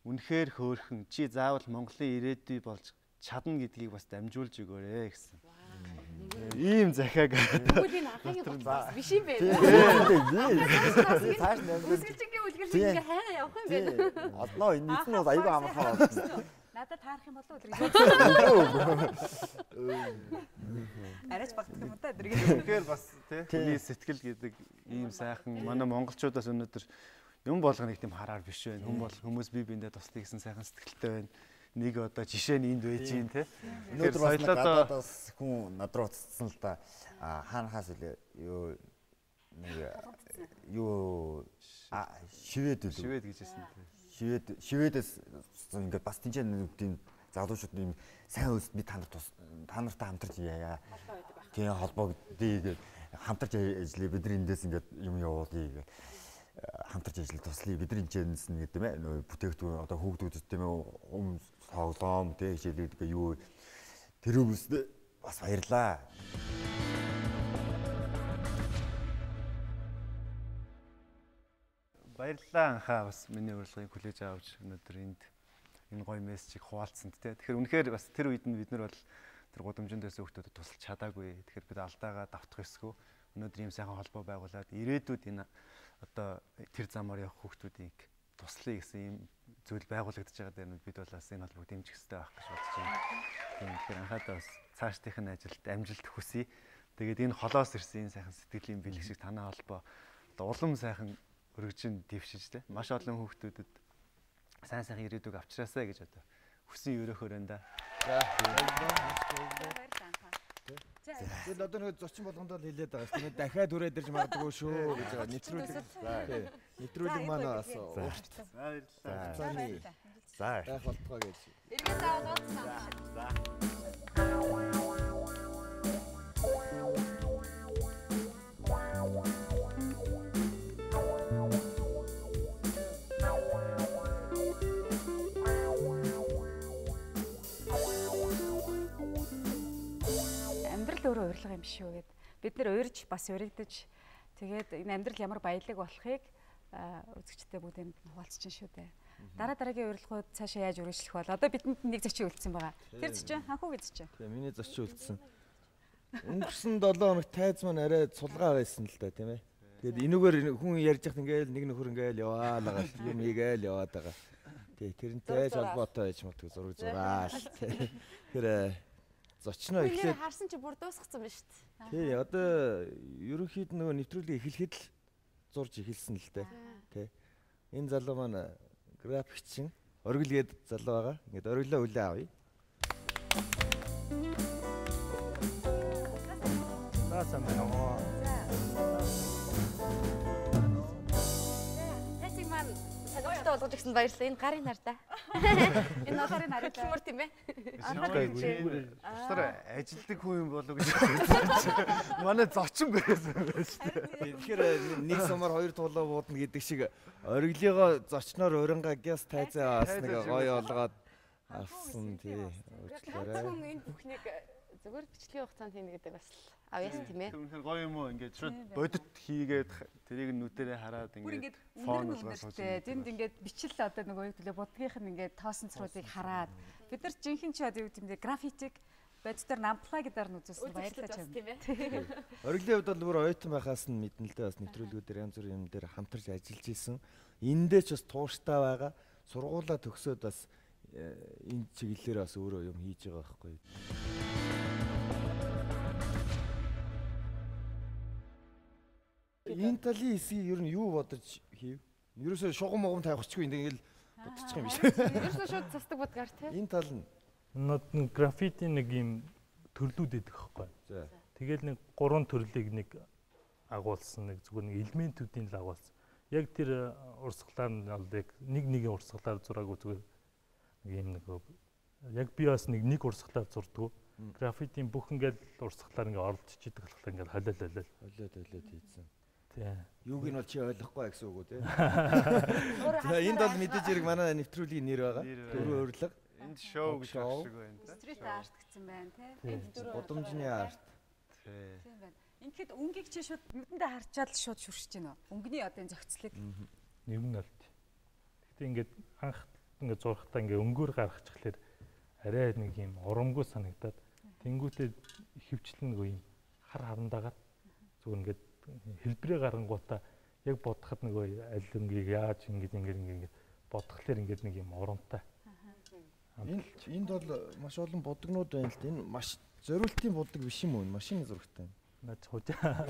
[SPEAKER 5] үнэхээр хөөрхөн чи заавал Монголын ирээдүй болж чадна гэдгийг бас дамжуулж өгөөрэй гэсэн. Ийм захиаг.
[SPEAKER 1] Бүгдийн анхаагийн гутал биш юм бэ?
[SPEAKER 11] Цааш нэмбэр.
[SPEAKER 1] Үсгэлчингийн үлгэр ингээ хайгаа явах юм бэ?
[SPEAKER 11] Одноо энэ нь бас аюу амархаа болсон.
[SPEAKER 2] Надад таарах юм болов уу? Арайч багтах юм да тэр.
[SPEAKER 5] Тэгэхээр бас тий сэтгэл гэдэг ийм сайхан манай монголчуудаас өнөөдөр юм болгоныг тийм хараар биш байна. Хүмүүс бие биендээ туслая гэсэн сайхан сэтгэлтэй байна. Нэг одоо жишээ нь энд байж гин тий.
[SPEAKER 11] Өнөөдөр бас гадаадаас хүн над руу цэцсэн л да. Хаанахаас үлээ юу шивэд
[SPEAKER 5] гэжсэн тий.
[SPEAKER 11] Шивэдээс ингээд бас тэнцэн нүдийн залуучууд ийм сайн өст би та нартай хамтарч яа. Тийм холбогдъё гэж хамтарч ажиллая. Бидний эндээс ингээд юм явуулъя гэж хамтарч ажиллаж туслая. Бидний энэс нь гэдэг юм ээ. Бүтээгдэхүүн одоо хүүхдүүдэд тийм ээ тоглоом тийм хичээлүүд ингээ юу тэр хүмүүсд бас баярлаа.
[SPEAKER 5] Баярлалаа анхаа бас миний урилгыг хүлээж авч өнөөдөр энэ гоё мессежийг хуваалцсанд те. Тэгэхээр үнэхээр бас тэр үед нь бид нар бол тэр гудамжиндээс хүүхдүүдэд тусалж чадаагүй. Тэгэхээр бид алдаагаа давтах ёсгүй. Өнөөдөр ийм сайхан холбоо байгуулад ирээдүйд энэ одоо тэр замаар явах хүүхдүүдийг туслая гэсэн ийм зүйл байгуулагдаж байгаа дээр бид бол бас энэ холбоог дэмжих хэрэгтэй байх гэж бодож байна. Тэгэхээр анхаадаа бас цаашдынх нь ажилд амжилт хүсье. Тэгээд энэ холоос ирсэн энэ сайхан сэтгэлийн бэлэг шиг танаа холбоо одоо улам сайхан өргөжин дэвшиж те маш олон хүүхдүүдэд сайн сайхан ирээдүг авчраасаа гэж одоо хүсэн өрөөхөр энэ да.
[SPEAKER 3] Тэгээд одоо нэг зочин болгондоо хэлээд байгаа шүү дээ. Дахиад үрээд ирж магадгүй шүү гэж байгаа. Нэвтрүүлэг маань бас уурч.
[SPEAKER 11] Баярлалаа. За.
[SPEAKER 3] Гайх болтгоо гэж.
[SPEAKER 1] Эргээд аваад
[SPEAKER 2] өөрөө урилга юм биш үү гэд бид нэр уурж бас уригдаж тэгээд энэ амьдрал ямар баялаг болохыг үзэгчтэй бүгдэнд хуваалцж шүү дээ. Дараагийн урилгууд цаашаа яаж үргэлжлэх бол одоо бидэнд нэг зочин үлдсэн байгаа. Тэр зочин ханхуу гэж чинь.
[SPEAKER 3] Тэгээ миний зочин үлдсэн. Өнгөрсөн 7 хоног тайз маань арай цулгаа байсан л да тийм ээ. Тэгээд энүүгээр хүн ярьж яхад ингээл нэг нөхөр ингээл яваалаа юм ийгээл яваад байгаа. Тэгээ тэрнтэй холбоотой байж магадгүй зураг зураал. Тэр зочноо эхлээд
[SPEAKER 1] харсан чи бүр дуусгацсан байна шүү дээ.
[SPEAKER 3] Тий, одоо ерөнхийд нөгөө нэвтрүүлгийг эхлэхэд л зурж эхэлсэн л дээ. Тий. Энэ залуу маань графикчин, оргил гээд залуу байгаа. Ингээд ориглоо үлээ авъя. Таасан байна.
[SPEAKER 1] Тасиг маань сонирхолтой болгож өгсөнд баярлалаа. Энэ гарын нар да. Энэ гарын нар хэлмэр тийм ээ.
[SPEAKER 5] Бусдаар ажилтдаг хүн юм болов гэж манай зочин байсан шүү дээ.
[SPEAKER 3] Тэгэхээр нэг сумаар хоёр тулаа буудна гэдэг шиг ориглогоо зочноор уранга гяс тайзаа бас нэг гоё олгоод авсан тий.
[SPEAKER 1] Уучлаарай. Энэ бүхнийг зүгээр бичлэгийн хугацаанд хийнэ гэдэг бас авьяас тийм ээ.
[SPEAKER 5] Тэгэхээр гоё юм уу? Ингээд шууд бодит хийгээд тэрийг нүдэрээ хараад ингээд фон болгоод сууж.
[SPEAKER 2] Тэнд ингээд бичил одоо нөгөө юу гэлээ будгийнх нь ингээд тоосонцруудыг хараад бид нар жинхэнэ ч одоо юу гэмдэ графитик бодитоор намплаа гэдээр нь үзүүлсэн баярлалаа чам.
[SPEAKER 1] Тийм ээ.
[SPEAKER 3] Ориглын хувьд бол бүр оюутан байхаас нь мэднэ л дээ бас нэвтрүүлгүүдээр янз бүрийн юм дээр хамтарч ажиллаж исэн. Эндээ ч бас тууштай байгаа. Сургуулаа төгсөөд бас энэ чиглэлээр бас өөрөө юм хийж байгаа байхгүй. Энэ талын хэсгийг ер нь юу бодож хийв? Ерөөсөө шугам могом тавихгүй ингээл бодчих юм биш.
[SPEAKER 1] Ерөөсөө шууд цасдаг бодгаар тий.
[SPEAKER 3] Энэ тал нь
[SPEAKER 13] нэг граффити нэг юм төрлүүд идэх байхгүй.
[SPEAKER 3] За.
[SPEAKER 13] Тэгэл нэг 3 төрлийг нэг агуулсан нэг зүгээр нэг элементүүдийн л агуулсан. Яг тэр урсгалаар нь бол яг нэг урсгалаар зураагүй зүгээр нэг юм нэг яг би бас нэг урсгалаар зурдаг. Граффитийн бүх ингээл урсгалаар ингээ оролцож идэг болохоор ингээл холиод
[SPEAKER 3] хийсэн.
[SPEAKER 13] Тий.
[SPEAKER 3] Юуг нь бол чи ойлгохгүй гэсэн үг үү те. За энд бол мэдээж хэрэг манай нэвтрүүлгийн нэр байгаа. Дөрөв урилга.
[SPEAKER 5] Энд шоу гэж шиг байна.
[SPEAKER 2] Стрит арт гэсэн байна тий.
[SPEAKER 3] Гудамжны арт.
[SPEAKER 2] Тийм байна. Ингээд өнгийг чи шууд нүдэндээ харчаад л шууд шүршиж гинөө. Өнгөний одоо энэ зохицлыг.
[SPEAKER 13] Нэг нь алт. Гэхдээ ингээд анх ингээд зурхтаа ингээд өнгөөр гаргачихлаэр арай нэг юм урамгүй санагдаад тэнгүүтээ хөвчлэн нэг юм харандагаад зүгээр ингээд хэлбэрээ гарангуудаа яг бодоход нөгөө аль өнгийг яаж ингээд бодхолоор ингээд нэг юм урамтай.
[SPEAKER 3] Энд бол маш олон бодгнууд байна л да. Энэ маш зориултын бодог биш юм уу? Машины зурагтай.
[SPEAKER 13] Наач хужаа.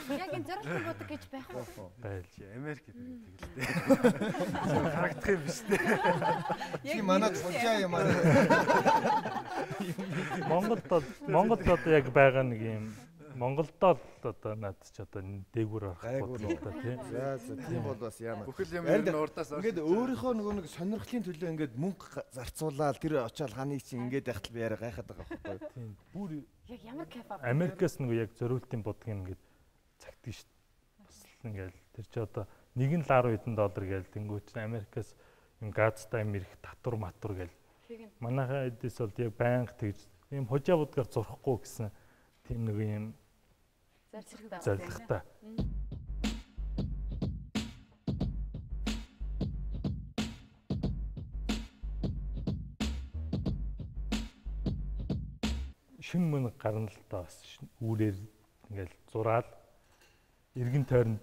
[SPEAKER 1] Яг энэ зориултын бодог гэж байх уу?
[SPEAKER 13] Байлж.
[SPEAKER 5] Америк гэдэг тэгэлтэй. Харагдах юм биш үү?
[SPEAKER 3] Чи манад хужаа юм аа.
[SPEAKER 13] Монголд одоо яг байгаа нэг юм Монголд л одоо над ч одоо дээгүүр орох бодлоо тийм.
[SPEAKER 3] За тийм бол бас яана.
[SPEAKER 5] Бүхэл юм ер нь урдаас
[SPEAKER 3] ингээд өөрийнхөө нөгөө нэг сонирхлын төлөө ингээд мөнгө зарцуулаад тэр очиад ханы чинь ингээд яхтал би яриа гайхаад байгаа байхгүй.
[SPEAKER 13] Тийм. Бүр
[SPEAKER 1] яг ямар кайф аа.
[SPEAKER 13] Америкаас нөгөө яг зориултын бодгийн ингээд цагтдаг шүү дээ. Бас л ингээд тэр чи одоо нэг нь $10 гээл тэнгуүч Америкаас юм газтай юм ирэх татвар матур гээл. Манайхаа эдээс бол яг байнга тэгж юм хужаа будгаар зурхгүй гэсэн тийм нэг юм зоригтой. Шин мөн гарна л та бас үүрээр ингээл зураал эргэн тойронд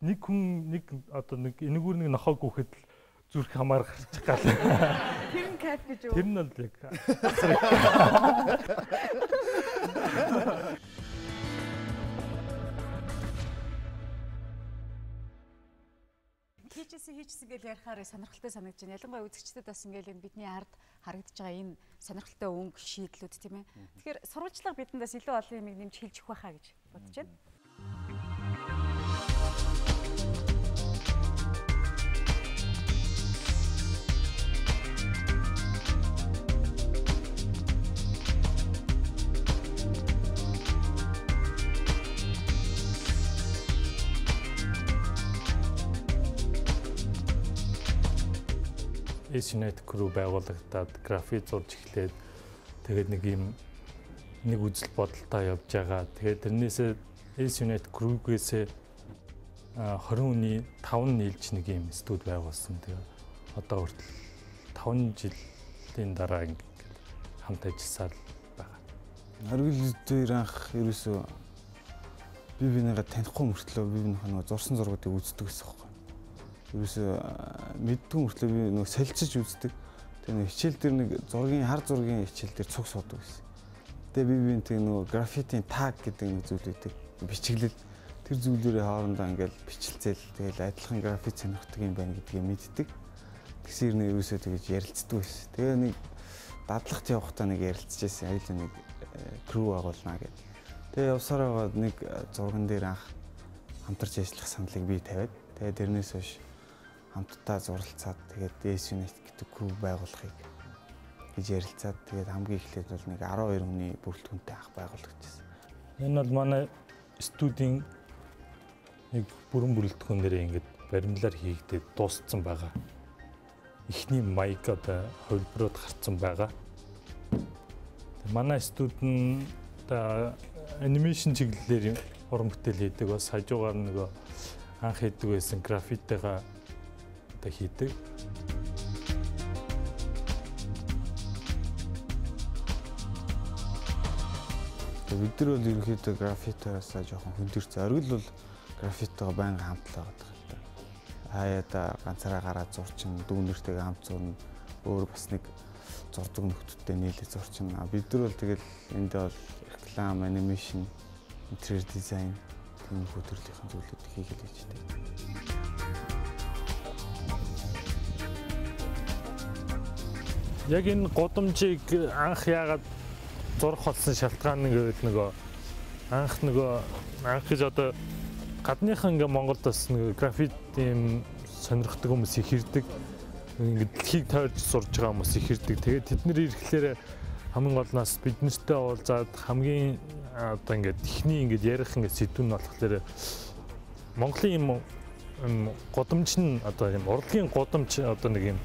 [SPEAKER 13] нэг хүн нэг одоо нэг энэгүүр нэг нохоо гүхэд л зүрх хамаар гарчих гал.
[SPEAKER 1] Тэр нь кайф гэж юу?
[SPEAKER 13] Тэр нь л яг
[SPEAKER 2] хийчихсэн гэж ярихаар сонирхолтой санагдаж байна. Ялангуяа үзэгчдэд бас ингээл энэ бидний ард харагдаж байгаа энэ сонирхолтой өнгө шийдлүүд тийм ээ. Тэгэхээр сурвалжлага бидэнд бас илүү олон юмыг нэмж хэлж өгөх байхаа гэж бодож байна.
[SPEAKER 13] Эсинет crew байгуулагдаад граффит зурж эхлээд тэгээд нэг юм нэг үзэл бодолтой явж байгаа. Тэгээд тэрнээсээ Эсинет crew-гээс 20 хүний 5 нийлж нэг юм студ байгуулсан. Тэгээд одоо хүртэл 5 жилийн дараа ингээд хамт ажилласаар байгаа.
[SPEAKER 12] Аргил дээр анх ерөөсөө би бинийгээ танихгүй мөртлөө би бинийхээ зурсан зургуудыг үздэг гэсэн юм. Ерөөсөө мэддэг мөртлөө би нөгөө солилцож үздэг. Тэгээ нэг хичээл дээр нэг зургийн хар зургийн хичээл дээр цуг суудаг гэсэн. Тэгээ би бинтэй нөгөө граффитийн таг гэдэг нэг зүйл үүдэг. Бичиглэл тэр зүйлүүдийн хоорондоо ингээл бичлцэл тэгэл адилхан граффит сонирхдаг юм байна гэдгийг мэддэг. Тэгсээр нэг ерөөсөө тэгэж ярилцдаг байсан. Тэгээ нэг дадлагт явахдаа нэг ярилцчихсэн. Аюулгүй нэг crew байгуулнаа гэдэг. Тэгээ явсаар байгаа нэг зурган дээр анх хамтарч ажиллах саналыг би тавиад тэгээ тэрнээс хойш хамтдаа зуралцаад тэгээд Эсинет гэдэг crew байгуулахыг гэж ярилцаад тэгээд хамгийн эхлээд бол нэг 12 хүний бүрэлдэхүүнтэй анх байгуулагдчихсан.
[SPEAKER 13] Энэ бол манай студийн нэг бүрэн бүрэлдэхүүнээрээ ингээд баримлаар хийгдээд дууссан байгаа. Эхний майк одоо хувилбарууд гарцсан байгаа. Манай студийн анимашн чиглэлээр уран бүтээл хийдэг бас хажуугаар нөгөө анх хийдэг байсан граффитигаа одоо хийдэг.
[SPEAKER 12] Бид нар бол ерөнхийдөө граффитиаасаа жоохон хөндөрсөн. Оргил бол граффитигаа байнга хамтлаа байдаг л да. хаяада ганцаараа гараад зурчин дүүнэртэйгээ хамт зурна. Өөр бас нэг зурдаг нөхдүүдтэй нийлээ зурчин. Бид нар бол тэгэл энд бол реклам, анимашн, интерьер дизайн тийм хөтөлбөрийн зүйлүүд хийгээл гэж байна.
[SPEAKER 13] Яг энэ гудамжийг анх яагаад зурх болсон шалтгаан нь гэвэл анх гэж одоо гадныхан ингээ Монголд бас нэг графит ийм сонирхдаг хүмүүс их ирдэг. Ингээ дэлхийг тойрч сурж байгаа хүмүүс их ирдэг. Тэгээд тэд нэр ирэхлээр хамгийн гол нь бид нартай уулзаад хамгийн одоо ингээ техник ингээ ярих ингээ сэдвүүн нь болохоор Монголын юм гудамж нь одоо юм урлагийн гудамж одоо нэг юм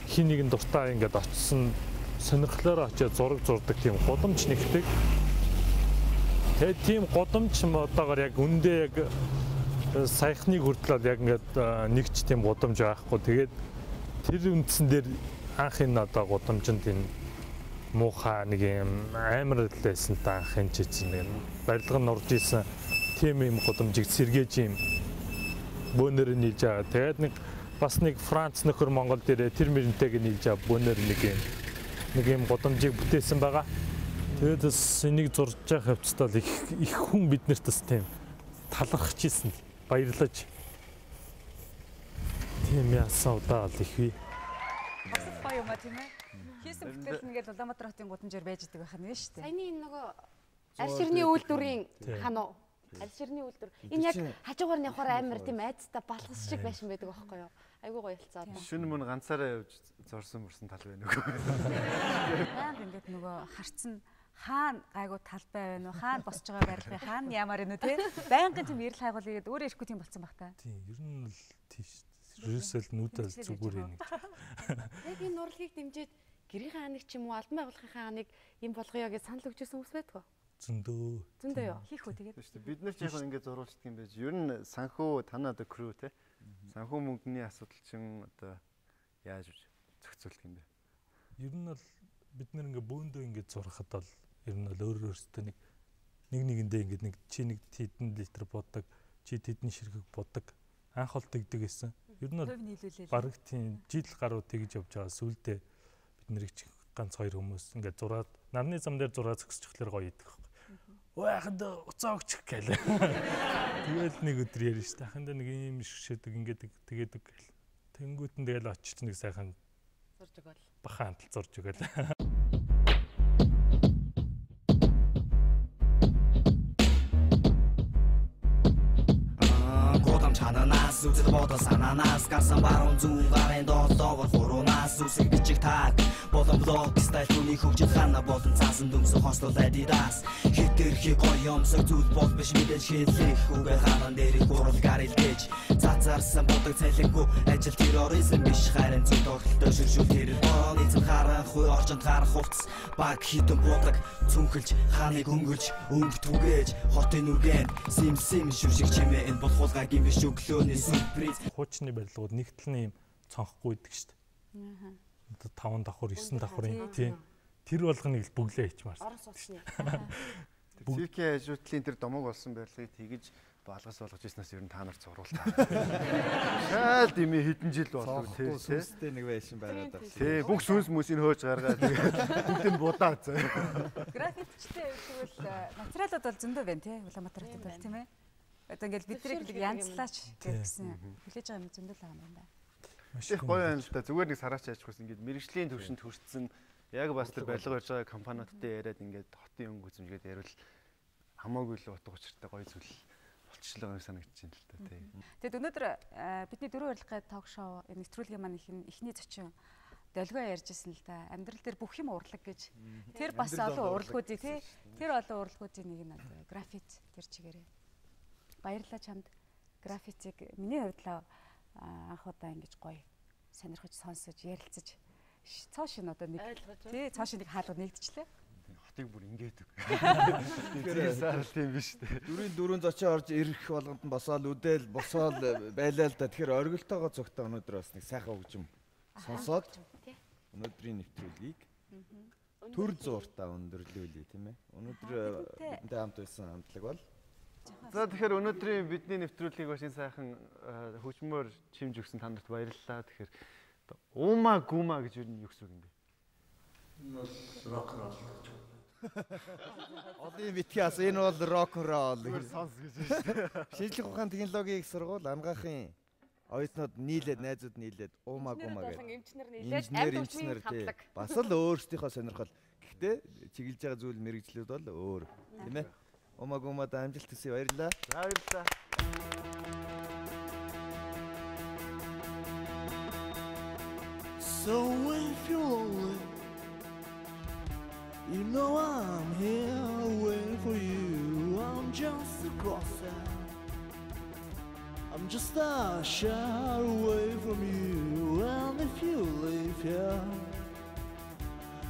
[SPEAKER 13] хин нэгэн дуртай ингээд очсон сонирхлоор очиж зураг зурдаг тийм гудамж нэгдэг. Тэгээд тийм гудамж одоогоор яг үндэ яг саяхныг хүртэл яг ингээд нэгч тийм гудамж байхгүй. Тэгээд тэр үндсэн дээр анх энэ одоо гудамжинд энэ муухай нэг юм амар лсэн та анхын чийсэн нэг барилга нь урж исэн тийм юм гудамжийг сэргээж юм бөөнөр нийлж байгаа. Тэгээд нэг бас нэг Франц нөхөр Монгол дээр тэр мөрөнтэйг нийлж байгаа бөөнөр нэг юм гудамжийг бүтээсэн байгаа. Тэгээд бас энийг зурж байгаа хавцтал их хүн биднэрт бас тийм талархаж ийсэн. Баярлаж. Тийм яасан удаа л их бий.
[SPEAKER 2] Бас гоё юм а тийм ээ. Хийсэн бүтээл нэгээл Улаанбаатар хотын гудамжаар байж идэг байх нь шүү дээ.
[SPEAKER 1] Саяны энэ нөгөө аль ширний үйлдвэрийн ханаа. Аль ширний үйлдвэр. Энэ яг хажуугаар нь явахаар амар тийм айцтай балгас шиг байшин байдаг байхгүй юу? Айгуу гоё ялцаа одоо.
[SPEAKER 5] Шүн мөн ганцаараа явж зорсон мөрсөн тал байна уу?
[SPEAKER 2] Баян ингээд нөгөө харцсан хаана гайгүй талбай байна уу? Хаана босч байгаа байрлал хаана ямар юм те? Байнгын тийм ярил хайгуул игээд өөрөө ирэхгүй тийм болцсон баг та.
[SPEAKER 13] Тийм, ер нь л тийш. Ерөөсөө нүдэл зүгээр юм.
[SPEAKER 1] Яг энэ урлагийг дэмжиж гэрийн хааныг ч юм уу албан байгууллагын хааныг юм болгоё гэж санал өгч ирсэн хүмүүс байдгаа. Зөндөө юу?
[SPEAKER 2] Хийх үү тэгээд.
[SPEAKER 5] Бид нар ч яг ингэ зурулдаг юм байж. Ер нь санхүү танаа одоо crew те. Санхүү мөнгөний асуудал чинь одоо яаж зохицуулах юм бэ?
[SPEAKER 13] Ер нь бол бид нэр ингээ бөөндөө ингээ зурхад бол ер нь бол өөр өөртөө нэг нэгэндээ ингээ нэг чи нэг хэдэн литр бодог, чи хэдэн ширхэг бодог анх ол дэгдэг гэсэн. Ер нь бол бараг тийм жил гаруй тэгж явж байгаа. Сүүлдээ бид нэрийг ганц хоёр хүмүүс ингээ зураад нарны зам дээр зураад зөксчихлээр гоё идэг байхгүй. Яхад уцаа өгчих гээл. Тэгэл нэг өдөр ярина ш. Таханда нэг юм шгшээдэг ингээд тэгээд гээл. Тэнгүүтэн тэгэл очиж нэг сайхан
[SPEAKER 1] зурж өгөөл.
[SPEAKER 13] Бахан амтал зурж өгөөл.
[SPEAKER 14] Ананас үзэл бодол сананаас гарсан баруун зүүн гарын доолоогоор хурунаас үсэг бичих таг болон блог стайл түүний хөгжил хана болон цаасан дүмсэх хослол адидас хитэрхи гоё юмсаг зүйл бол биш мэдээж хэлэх үгээ хаан дээр гурал гарилдэж цацарсан бодог цайлангүй ажил терроризм биш харин зөв тогтолтой шүршүүл тэрэр борон эзэн харанх хуй орчинд харах хувцс баг хитэн бодог цүнхэлж хааныг өнгөрж өнгө түгээж хотын үргэн сим шүршиг чимээ энэ бол хулгайгийн биш өглөөний сүрприз.
[SPEAKER 13] Хуучны барилгууд нэг талын юм цонхгүй идэг шүү дээ. Одоо 5 давхар 9 давхрын тийм тэр болгоныг л бүглээ хийчмаарсан.
[SPEAKER 1] Орос улсны.
[SPEAKER 5] Цэвкийн ажуудлын тэр домог болсон барилгыг тэгж балгас болгож ирснээс ер нь та нарт зурултаа. Шаал дими хэдэн жил болов тий.
[SPEAKER 3] Сүнстэй нэг байшин байгаад байна.
[SPEAKER 5] Тий, бүх сүнс хүмүүсийг хөөж гаргаад тэгээд бүгд нь будаа.
[SPEAKER 2] Графитчтэй тэгвэл материалууд бол зөндөө байна тий. Улаанбаатар хотод бол тийм ээ. Одоо ингээл бидний янзлаач гэсэн хүлээж байгаа юм зөндөл байгаа юм байна.
[SPEAKER 5] Их гоё юм л да. Зүгээр нэг сараач яачхгүйс ингээд мэрэгжлийн төвшөнд хүрсэн яг бас тэр барилга барьж байгаа компаниудтай яриад ингээд хотын өнгө үзэмжгээд ярил хамаагүй л утга учиртай гоё зүйл болчихлоо гэж санагдаж байна л да тий.
[SPEAKER 2] Тэгэд өнөөдөр бидний дөрөв барилгын ток шоу нэвтрүүлгийн маань эхний зочин долгио ярьжсэн л да. Амьдрал дээр бүх юм урлаг гэж. Тэр бас олон урлагуудыг тий. Тэр олон урлагуудын нэг нь графит тэр чигээрээ. Баярлалаа чамд. Графитыг миний хувьд л анх удаа ингэж гоё сонирхож сонсож ярилцаж цааш нь одоо нэг тий цааш нэг хаалга нэгдчихлээ.
[SPEAKER 5] Хотыг бүр ингээд үг. Тэгэхээр тийм биш үү.
[SPEAKER 3] Дөрөв зочин орж ирэх болгонд нь босоод үдээл босоод байлаа л да. Тэгэхээр оргилтойгоо цогтой өнөөдөр бас нэг сайхан хөгжим сонсоод өнөөдрийн нэвтрүүлгийг төр зууртаа өндөрлүүлээ тийм ээ. Өнөөдөр бидэнтэй хамт байсан хамтлаг бол
[SPEAKER 5] За тэгэхээр өнөөдрийн бидний нэвтрүүлгийг маш сайхан хөгжмөөр чимж өгсөн танд баярлалаа. Тэгэхээр Ума Гума гэж юу гэсэн үг юм бэ?
[SPEAKER 15] Рок н ролл.
[SPEAKER 3] Олон битгий ас энэ бол рок н ролл.
[SPEAKER 5] Сонс гэж байна.
[SPEAKER 3] Шинжлэх ухааны технологийн их сургууль ангаахын оюутнууд нийлээд найзууд нийлээд Ума Гума гэдэг. Эмчнэр хамтлаг. Бас л өөрсдийнхөө сонирхол. Гэхдээ чиглэж байгаа зүйл мэрэгжлүүд бол өөр. Тийм ээ? Ума Гумад амжилт хүсье баярлалаа.
[SPEAKER 5] Баярлалаа.
[SPEAKER 14] So if you're lonely, you know I'm here waiting for you. I'm just a crosser. I'm just a shot away from you. And if you live here,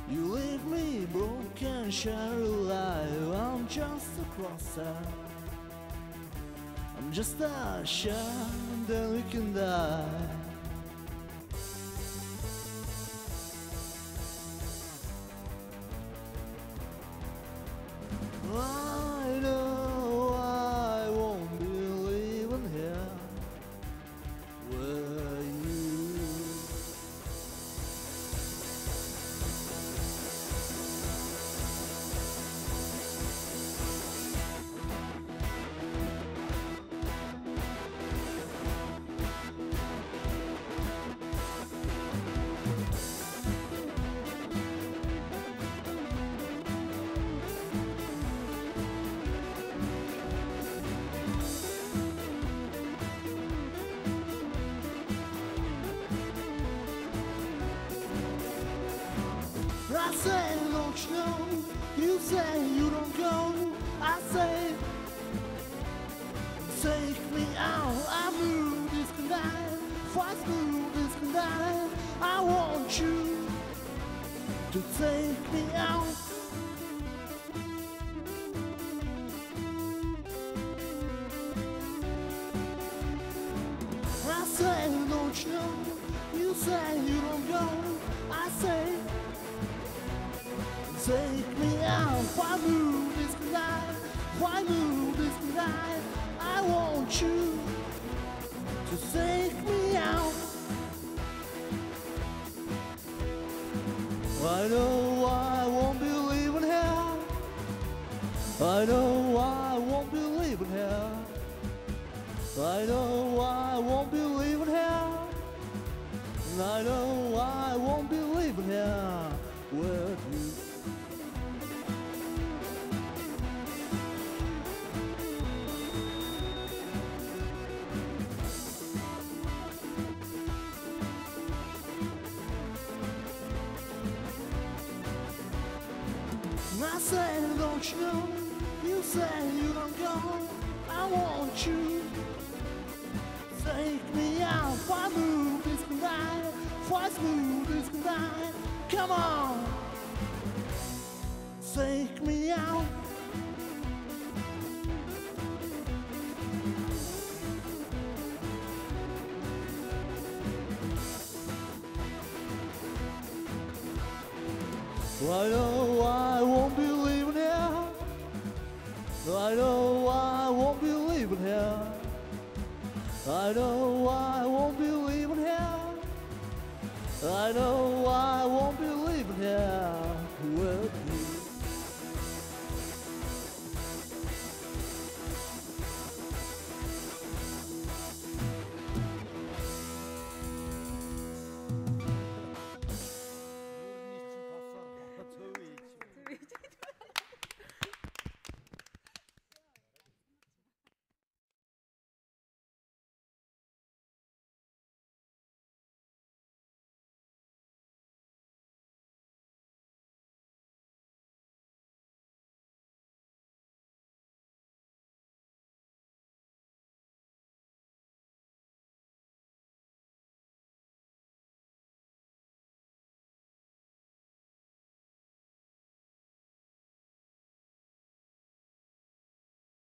[SPEAKER 14] you leave me broken, shattered alive. I'm just a crosser. I'm just a shot, then we can die. I know I won't be leaving here with you. I say, don't you know? You say you don't go. I say, take me out. I move this night. Fast move this night. I want you to take me out. I say, don't you know? You say you don't go. I say, take me out. Why move this night? Why move this night? I want you to take me out. I know I won't be leaving here. I know I won't be leaving here. I know I won't be leaving here. I know I won't be leaving here with you. I say, don't you know? You say you don't go. I want you. Take me out. Why move this night? Why move this night? Come on. Take me out. I know I won't be leaving here. I know I won't be leaving here. I know I won't be leaving here. I know I won't be leaving here with you.